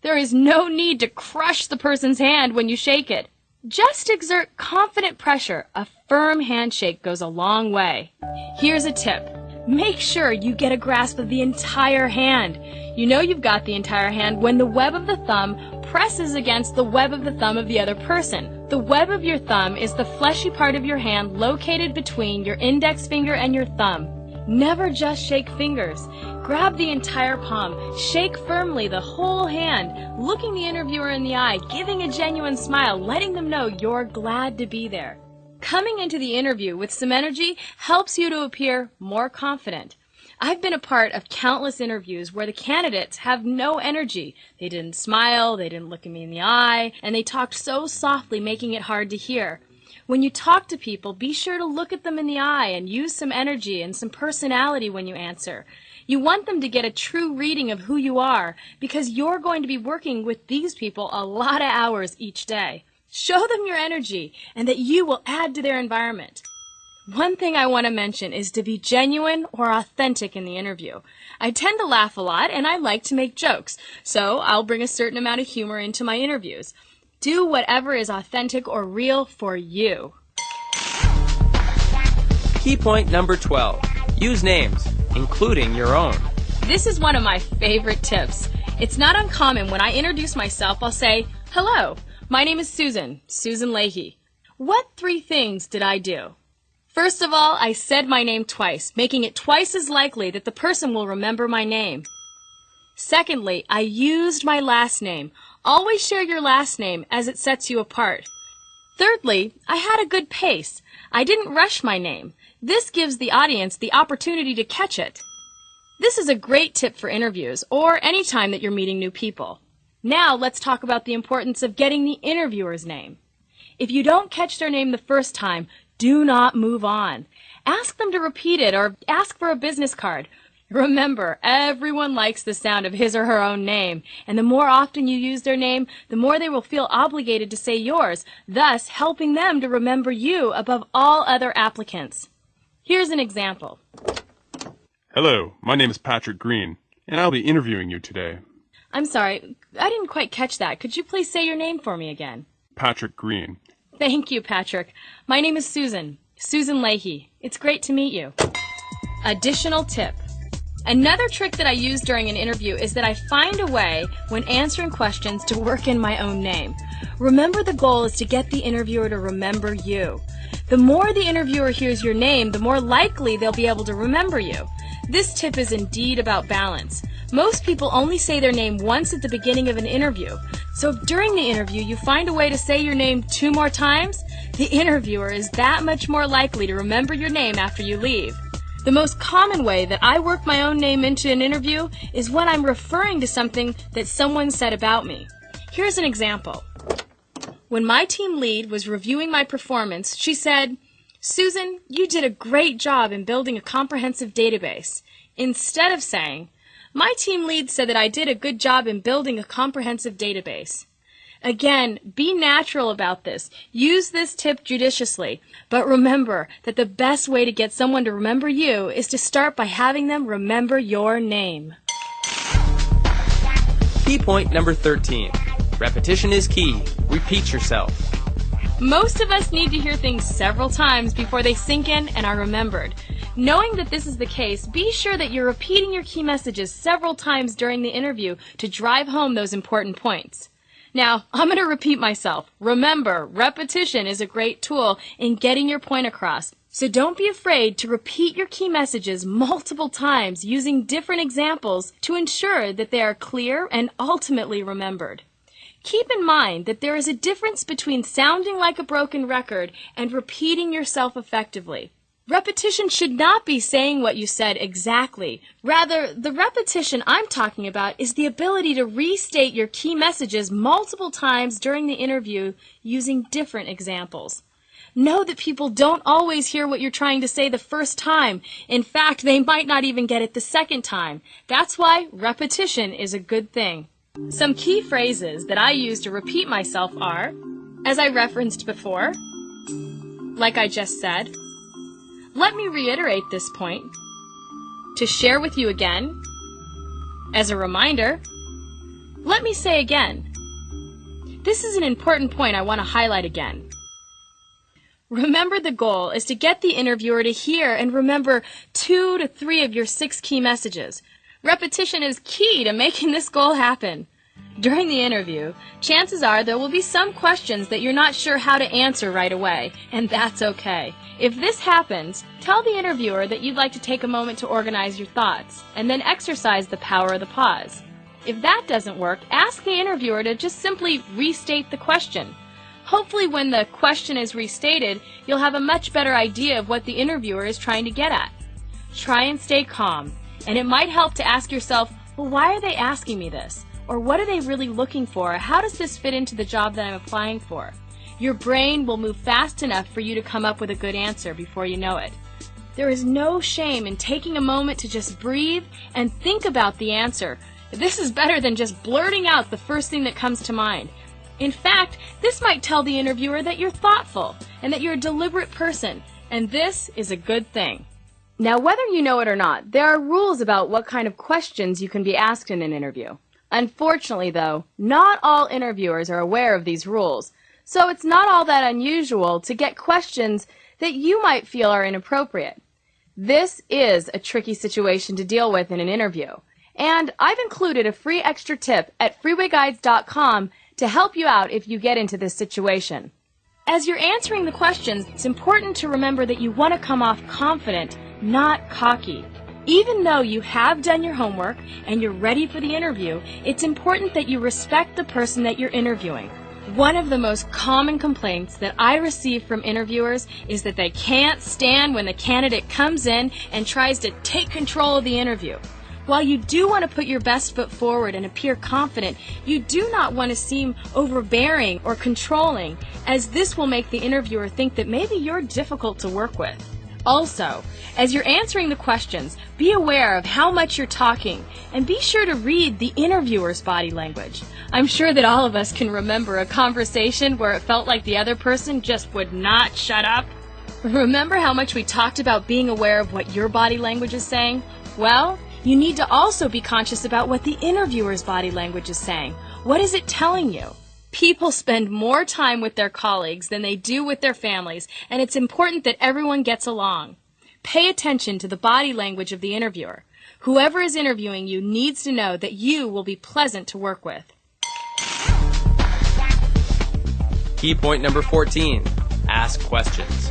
There is no need to crush the person's hand when you shake it. Just exert confident pressure. A firm handshake goes a long way. Here's a tip. Make sure you get a grasp of the entire hand. You know you've got the entire hand when the web of the thumb presses against the web of the thumb of the other person. The web of your thumb is the fleshy part of your hand located between your index finger and your thumb. Never just shake fingers. Grab the entire palm. Shake firmly the whole hand, looking the interviewer in the eye, giving a genuine smile, letting them know you're glad to be there. Coming into the interview with some energy helps you to appear more confident. I've been a part of countless interviews where the candidates have no energy. They didn't smile, they didn't look at me in the eye, and they talked so softly, making it hard to hear. When you talk to people, be sure to look at them in the eye and use some energy and some personality when you answer. You want them to get a true reading of who you are because you're going to be working with these people a lot of hours each day. Show them your energy and that you will add to their environment. One thing I want to mention is to be genuine or authentic in the interview. I tend to laugh a lot and I like to make jokes, so I'll bring a certain amount of humor into my interviews. Do whatever is authentic or real for you. Key point number 12. Use names, including your own. This is one of my favorite tips. It's not uncommon when I introduce myself, I'll say, "Hello, my name is Susan Leahy. What 3 things did I do?" First of all, I said my name twice, making it twice as likely that the person will remember my name. Secondly, I used my last name. Always share your last name as it sets you apart. Thirdly, I had a good pace. I didn't rush my name. This gives the audience the opportunity to catch it. This is a great tip for interviews or any time that you're meeting new people. Now let's talk about the importance of getting the interviewer's name. If you don't catch their name the first time, do not move on. Ask them to repeat it or ask for a business card. Remember, everyone likes the sound of his or her own name, and the more often you use their name, the more they will feel obligated to say yours, thus helping them to remember you above all other applicants. Here's an example. Hello, my name is Patrick Green, and I'll be interviewing you today. I'm sorry, I didn't quite catch that. Could you please say your name for me again? Patrick Green. Thank you, Patrick. My name is Susan Leahy. It's great to meet you. Additional tip. Another trick that I use during an interview is that I find a way, when answering questions, to work in my own name. Remember, the goal is to get the interviewer to remember you. The more the interviewer hears your name, the more likely they'll be able to remember you. This tip is indeed about balance. Most people only say their name once at the beginning of an interview. So if during the interview you find a way to say your name 2 more times, the interviewer is that much more likely to remember your name after you leave. The most common way that I work my own name into an interview is when I'm referring to something that someone said about me. Here's an example. When my team lead was reviewing my performance, she said, "Susan, you did a great job in building a comprehensive database," instead of saying, "My team lead said that I did a good job in building a comprehensive database." Again, be natural about this. Use this tip judiciously. But remember that the best way to get someone to remember you is to start by having them remember your name. Key point number 13. Repetition is key. Repeat yourself. Most of us need to hear things several times before they sink in and are remembered. Knowing that this is the case, be sure that you're repeating your key messages several times during the interview to drive home those important points. Now, I'm going to repeat myself. Remember, repetition is a great tool in getting your point across. So don't be afraid to repeat your key messages multiple times using different examples to ensure that they are clear and ultimately remembered. Keep in mind that there is a difference between sounding like a broken record and repeating yourself effectively. Repetition should not be saying what you said exactly. Rather, the repetition I'm talking about is the ability to restate your key messages multiple times during the interview using different examples. Know that people don't always hear what you're trying to say the first time. In fact, they might not even get it the second time. That's why repetition is a good thing. Some key phrases that I use to repeat myself are, as I referenced before, like I just said, let me reiterate this point, to share with you again, as a reminder, let me say again. This is an important point I want to highlight again. Remember, the goal is to get the interviewer to hear and remember 2 to 3 of your 6 key messages. Repetition is key to making this goal happen. During the interview, chances are there will be some questions that you're not sure how to answer right away, and that's okay. If this happens, tell the interviewer that you'd like to take a moment to organize your thoughts, and then exercise the power of the pause. If that doesn't work, ask the interviewer to just simply restate the question. Hopefully when the question is restated, you'll have a much better idea of what the interviewer is trying to get at. Try and stay calm, and it might help to ask yourself, well, why are they asking me this? Or what are they really looking for? How does this fit into the job that I'm applying for? Your brain will move fast enough for you to come up with a good answer before you know it. There is no shame in taking a moment to just breathe and think about the answer. This is better than just blurting out the first thing that comes to mind. In fact, this might tell the interviewer that you're thoughtful and that you're a deliberate person, and this is a good thing. Now, whether you know it or not, there are rules about what kind of questions you can be asked in an interview. Unfortunately, though, not all interviewers are aware of these rules, so it's not all that unusual to get questions that you might feel are inappropriate. This is a tricky situation to deal with in an interview, and I've included a free extra tip at freewayguides.com to help you out if you get into this situation. As you're answering the questions, it's important to remember that you want to come off confident, not cocky. Even though you have done your homework and you're ready for the interview, it's important that you respect the person that you're interviewing. One of the most common complaints that I receive from interviewers is that they can't stand when the candidate comes in and tries to take control of the interview. While you do want to put your best foot forward and appear confident, you do not want to seem overbearing or controlling, as this will make the interviewer think that maybe you're difficult to work with. Also, as you're answering the questions, be aware of how much you're talking and be sure to read the interviewer's body language. I'm sure that all of us can remember a conversation where it felt like the other person just would not shut up. Remember how much we talked about being aware of what your body language is saying? Well, you need to also be conscious about what the interviewer's body language is saying. What is it telling you? People spend more time with their colleagues than they do with their families, and it's important that everyone gets along. Pay attention to the body language of the interviewer. Whoever is interviewing you needs to know that you will be pleasant to work with. Key point number 14. Ask questions.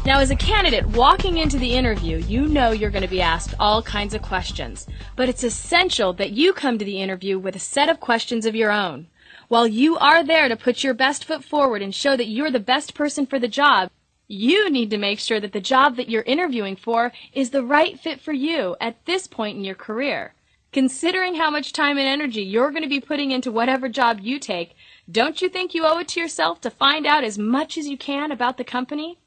Now, as a candidate walking into the interview, you know you're going to be asked all kinds of questions, but it's essential that you come to the interview with a set of questions of your own. While you are there to put your best foot forward and show that you're the best person for the job, you need to make sure that the job that you're interviewing for is the right fit for you at this point in your career. Considering how much time and energy you're going to be putting into whatever job you take, don't you think you owe it to yourself to find out as much as you can about the company?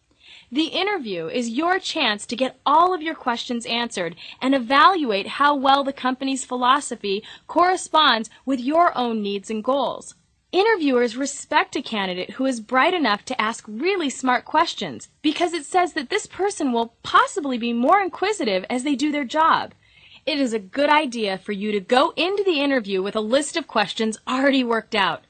The interview is your chance to get all of your questions answered and evaluate how well the company's philosophy corresponds with your own needs and goals. Interviewers respect a candidate who is bright enough to ask really smart questions because it says that this person will possibly be more inquisitive as they do their job. It is a good idea for you to go into the interview with a list of questions already worked out.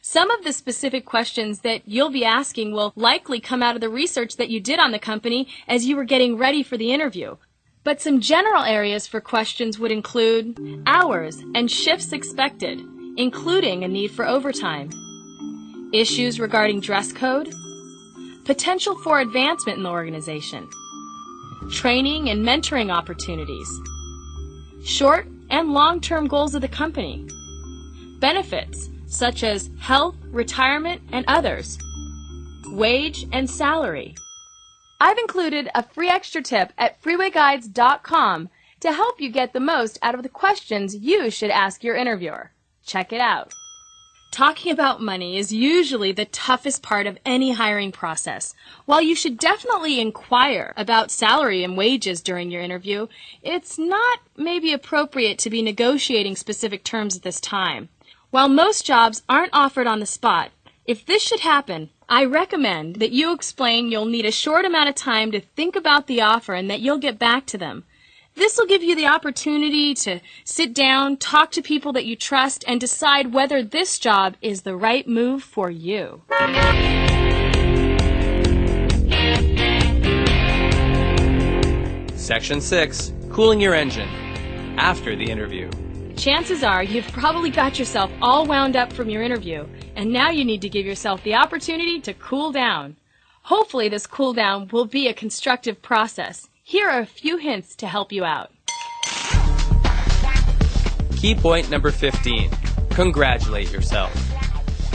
Some of the specific questions that you'll be asking will likely come out of the research that you did on the company as you were getting ready for the interview. But some general areas for questions would include hours and shifts expected, including a need for overtime, issues regarding dress code, potential for advancement in the organization, training and mentoring opportunities, short and long-term goals of the company, benefits, such as health, retirement, and others, wage, and salary. I've included a free extra tip at freewayguides.com to help you get the most out of the questions you should ask your interviewer. Check it out. Talking about money is usually the toughest part of any hiring process. While you should definitely inquire about salary and wages during your interview, it's not maybe appropriate to be negotiating specific terms at this time. While most jobs aren't offered on the spot, if this should happen, I recommend that you explain you'll need a short amount of time to think about the offer and that you'll get back to them. This will give you the opportunity to sit down, talk to people that you trust, and decide whether this job is the right move for you. Section 6. Cooling your engine. After the interview. Chances are you've probably got yourself all wound up from your interview, and now you need to give yourself the opportunity to cool down. Hopefully this cool down will be a constructive process. Here are a few hints to help you out. Key point number 15. Congratulate yourself.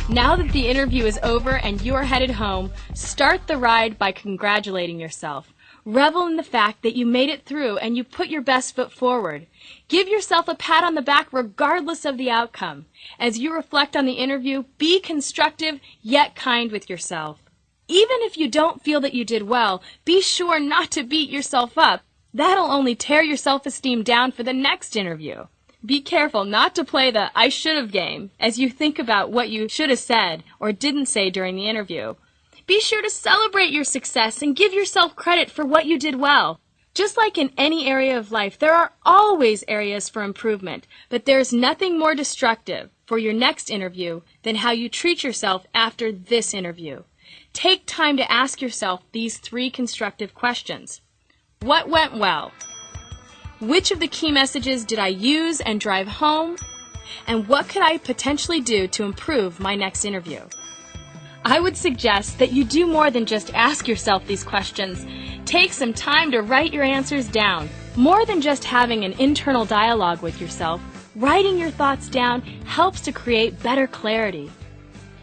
Now that the interview is over and you are headed home, start the ride by congratulating yourself. Revel in the fact that you made it through and you put your best foot forward. Give yourself a pat on the back regardless of the outcome. As you reflect on the interview, be constructive yet kind with yourself. Even if you don't feel that you did well, be sure not to beat yourself up. That'll only tear your self-esteem down for the next interview. Be careful not to play the I should have game as you think about what you should have said or didn't say during the interview. Be sure to celebrate your success and give yourself credit for what you did well. Just like in any area of life, there are always areas for improvement, but there's nothing more destructive for your next interview than how you treat yourself after this interview. Take time to ask yourself these 3 constructive questions. What went well? Which of the key messages did I use and drive home? And what could I potentially do to improve my next interview? I would suggest that you do more than just ask yourself these questions. Take some time to write your answers down. More than just having an internal dialogue with yourself, writing your thoughts down helps to create better clarity.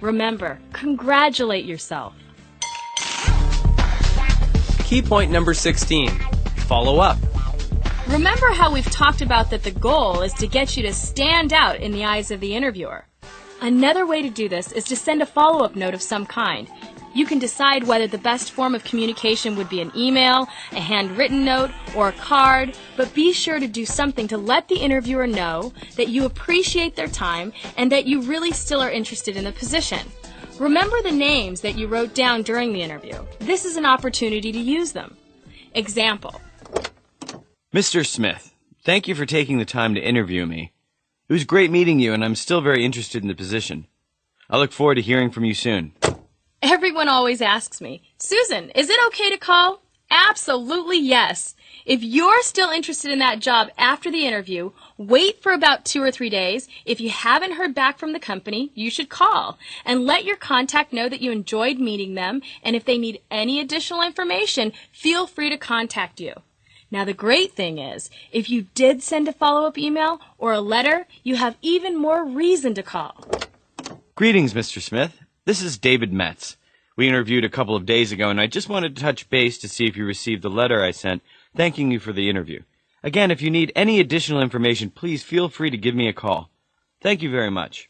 Remember, congratulate yourself. Key point number 16. Follow up. Remember how we've talked about that the goal is to get you to stand out in the eyes of the interviewer. Another way to do this is to send a follow-up note of some kind. You can decide whether the best form of communication would be an email, a handwritten note, or a card, but be sure to do something to let the interviewer know that you appreciate their time and that you really still are interested in the position. Remember the names that you wrote down during the interview. This is an opportunity to use them. Example. Mr. Smith, thank you for taking the time to interview me. It was great meeting you, and I'm still very interested in the position. I look forward to hearing from you soon. Everyone always asks me, Susan, is it okay to call? Absolutely yes. If you're still interested in that job after the interview, wait for about 2 or 3 days. If you haven't heard back from the company, you should call and let your contact know that you enjoyed meeting them, and if they need any additional information, feel free to contact you. Now the great thing is, if you did send a follow-up email or a letter, you have even more reason to call. Greetings, Mr. Smith. This is David Metz. We interviewed a couple of days ago, and I just wanted to touch base to see if you received the letter I sent thanking you for the interview. Again, if you need any additional information, please feel free to give me a call. Thank you very much.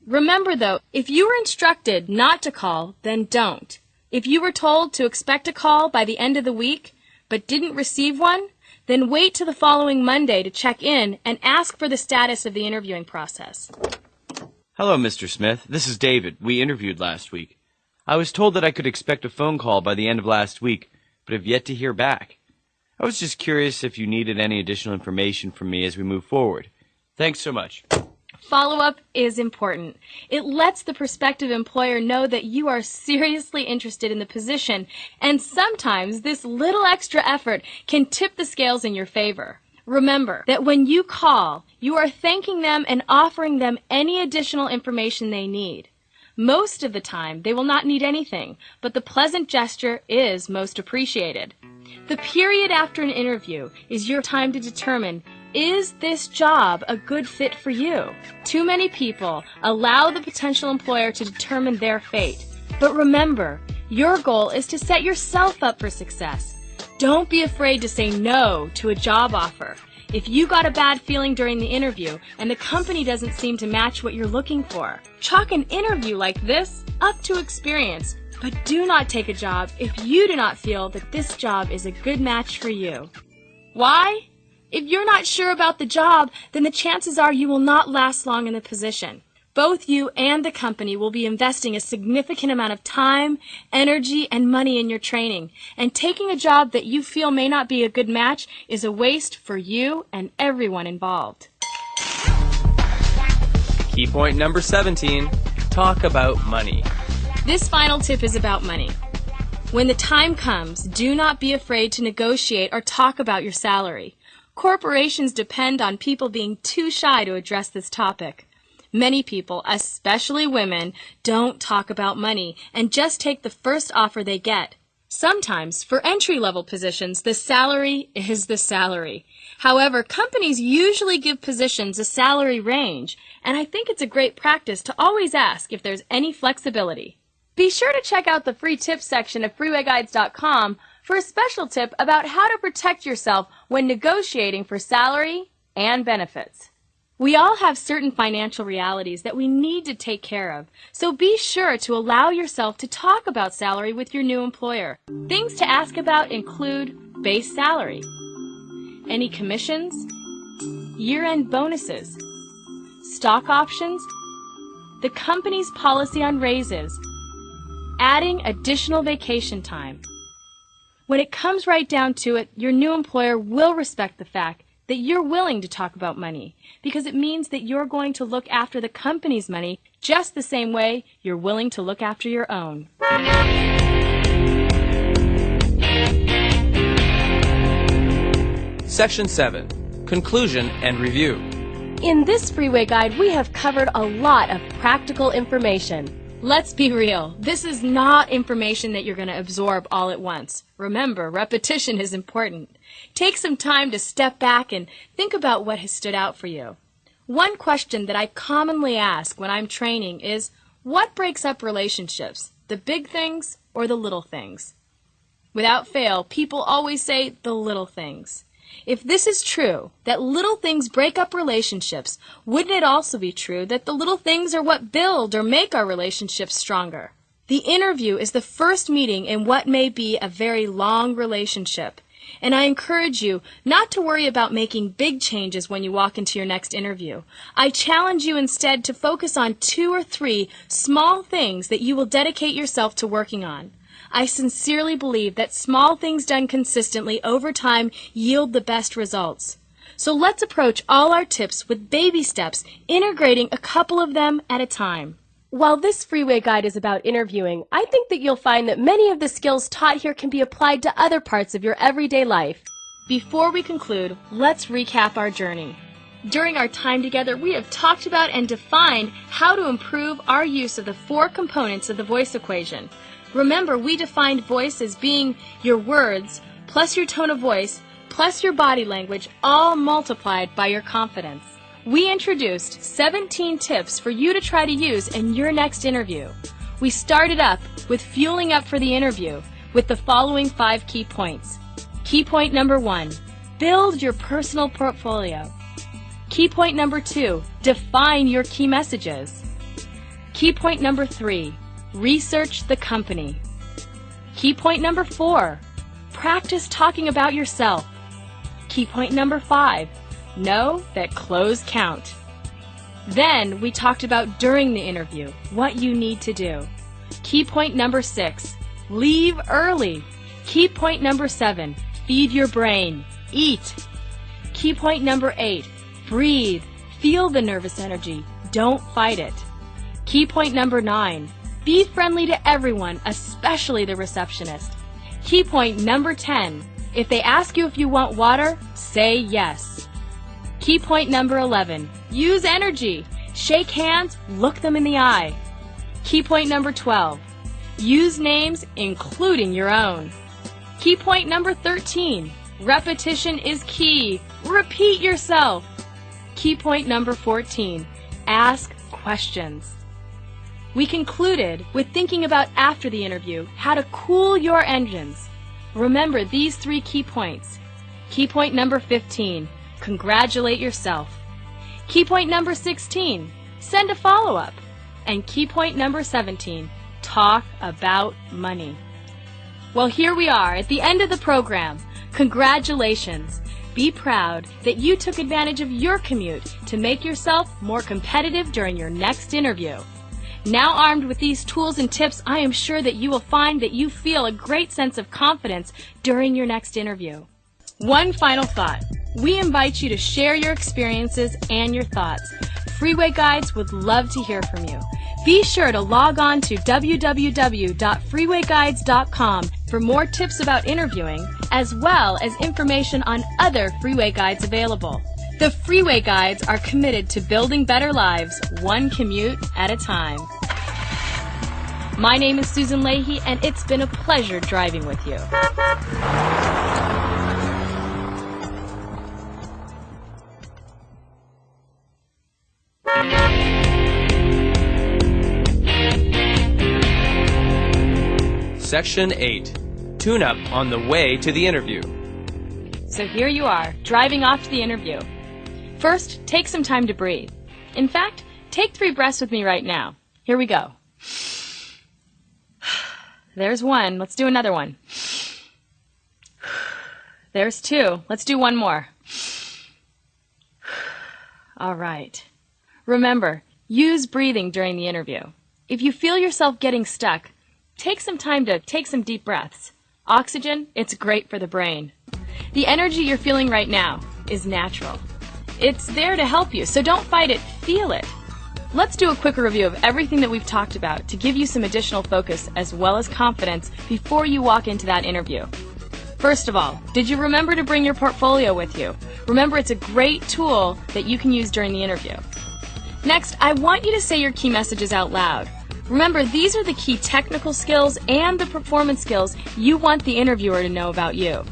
Remember, though, if you were instructed not to call, then don't. If you were told to expect a call by the end of the week, but didn't receive one, then wait till the following Monday to check in and ask for the status of the interviewing process. Hello, Mr. Smith. This is David. We interviewed last week. I was told that I could expect a phone call by the end of last week, but have yet to hear back. I was just curious if you needed any additional information from me as we move forward. Thanks so much. Follow-up is important. It lets the prospective employer know that you are seriously interested in the position, and sometimes this little extra effort can tip the scales in your favor. Remember that when you call, you are thanking them and offering them any additional information they need. Most of the time, they will not need anything, but the pleasant gesture is most appreciated. The period after an interview is your time to determine, is this job a good fit for you? Too many people allow the potential employer to determine their fate. But remember, your goal is to set yourself up for success. Don't be afraid to say no to a job offer. If you got a bad feeling during the interview and the company doesn't seem to match what you're looking for, chalk an interview like this up to experience, but do not take a job if you do not feel that this job is a good match for you. Why? If you're not sure about the job, then the chances are you will not last long in the position. Both you and the company will be investing a significant amount of time, energy, and money in your training, and taking a job that you feel may not be a good match is a waste for you and everyone involved. Key point number 17, talk about money. This final tip is about money. When the time comes, do not be afraid to negotiate or talk about your salary. Corporations depend on people being too shy to address this topic. Many people, especially women, don't talk about money and just take the first offer they get. Sometimes, for entry-level positions, the salary is the salary. However, companies usually give positions a salary range, and I think it's a great practice to always ask if there's any flexibility. Be sure to check out the free tips section of freewayguides.com for a special tip about how to protect yourself when negotiating for salary and benefits. We all have certain financial realities that we need to take care of, so be sure to allow yourself to talk about salary with your new employer. Things to ask about include base salary, any commissions, year-end bonuses, stock options, the company's policy on raises, adding additional vacation time. When it comes right down to it, your new employer will respect the fact that you're willing to talk about money, because it means that you're going to look after the company's money just the same way you're willing to look after your own. Section 7, conclusion and review. In this freeway guide, we have covered a lot of practical information. Let's be real. This is not information that you're going to absorb all at once. Remember, repetition is important. Take some time to step back and think about what has stood out for you. One question that I commonly ask when I'm training is, what breaks up relationships, the big things or the little things? Without fail, people always say the little things. If this is true, that little things break up relationships, wouldn't it also be true that the little things are what build or make our relationships stronger? The interview is the first meeting in what may be a very long relationship. And I encourage you not to worry about making big changes when you walk into your next interview. I challenge you instead to focus on 2 or 3 small things that you will dedicate yourself to working on. I sincerely believe that small things done consistently over time yield the best results. So let's approach all our tips with baby steps, integrating a couple of them at a time. While this freeway guide is about interviewing, I think that you'll find that many of the skills taught here can be applied to other parts of your everyday life. Before we conclude, let's recap our journey. During our time together, we have talked about and defined how to improve our use of the 4 components of the voice equation. Remember, we defined voice as being your words, plus your tone of voice, plus your body language, all multiplied by your confidence. We introduced 17 tips for you to try to use in your next interview. We started up with fueling up for the interview with the following 5 key points. Key point number 1, build your personal portfolio. Key point number 2, define your key messages. Key point number 3, research the company. Key point number 4, practice talking about yourself. Key point number 5, know that close count. Then we talked about during the interview, what you need to do. Key point number 6, leave early. Key point number 7, feed your brain, eat. Key point number 8, breathe, feel the nervous energy, don't fight it. Key point number 9, be friendly to everyone, especially the receptionist. Key point number 10, if they ask you if you want water, say yes. Key point number 11, use energy, shake hands, look them in the eye. Key point number 12, use names including your own. Key point number 13, repetition is key, repeat yourself. Key point number 14, ask questions. We concluded with thinking about after the interview how to cool your engines. Remember these 3 key points. Key point number 15, congratulate yourself. Key point number 16, send a follow-up. And key point number 17, talk about money. Well, here we are at the end of the program. Congratulations. Be proud that you took advantage of your commute to make yourself more competitive during your next interview. Now armed with these tools and tips, I am sure that you will find that you feel a great sense of confidence during your next interview. One final thought. We invite you to share your experiences and your thoughts. Freeway Guides would love to hear from you. Be sure to log on to www.freewayguides.com for more tips about interviewing, as well as information on other Freeway Guides available. The Freeway Guides are committed to building better lives, one commute at a time. My name is Susan Leahy, and it's been a pleasure driving with you. Section 8. Tune-up on the way to the interview. So here you are, driving off to the interview. First, take some time to breathe. In fact, take 3 breaths with me right now. Here we go. There's 1. Let's do another one. There's 2. Let's do 1 more. All right. Remember, use breathing during the interview. If you feel yourself getting stuck, take some time to take some deep breaths. Oxygen, it's great for the brain. The energy you're feeling right now is natural. It's there to help you, so don't fight it, feel it. Let's do a quick review of everything that we've talked about to give you some additional focus as well as confidence before you walk into that interview. First of all, did you remember to bring your portfolio with you? Remember, it's a great tool that you can use during the interview. Next, I want you to say your key messages out loud. Remember, these are the key technical skills and the performance skills you want the interviewer to know about you.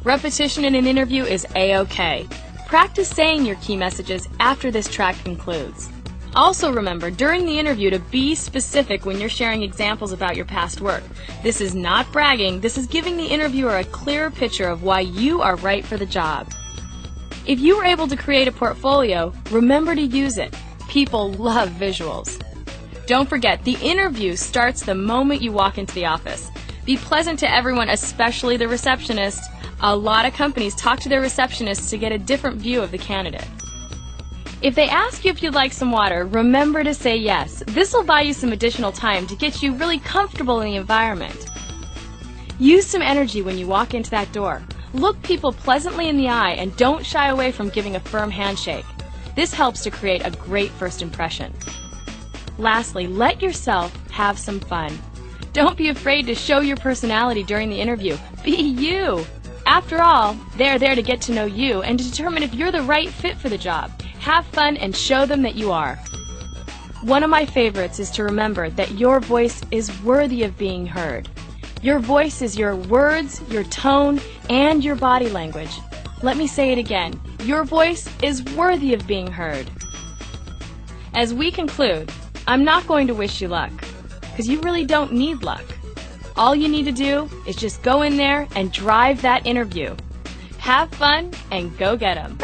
Repetition in an interview is A-OK. Practice saying your key messages after this track concludes. Also remember, during the interview, to be specific when you're sharing examples about your past work. This is not bragging, this is giving the interviewer a clearer picture of why you are right for the job. If you were able to create a portfolio, remember to use it. People love visuals. Don't forget, the interview starts the moment you walk into the office. Be pleasant to everyone, especially the receptionist. A lot of companies talk to their receptionists to get a different view of the candidate. If they ask you if you'd like some water, remember to say yes. This will buy you some additional time to get you really comfortable in the environment. Use some energy when you walk into that door. Look people pleasantly in the eye and don't shy away from giving a firm handshake. This helps to create a great first impression. Lastly, let yourself have some fun. Don't be afraid to show your personality during the interview. Be you! After all, they're there to get to know you and to determine if you're the right fit for the job. Have fun and show them that you are. One of my favorites is to remember that your voice is worthy of being heard. Your voice is your words, your tone, and your body language. Let me say it again. Your voice is worthy of being heard. As we conclude, I'm not going to wish you luck, because you really don't need luck. All you need to do is just go in there and drive that interview. Have fun and go get 'em.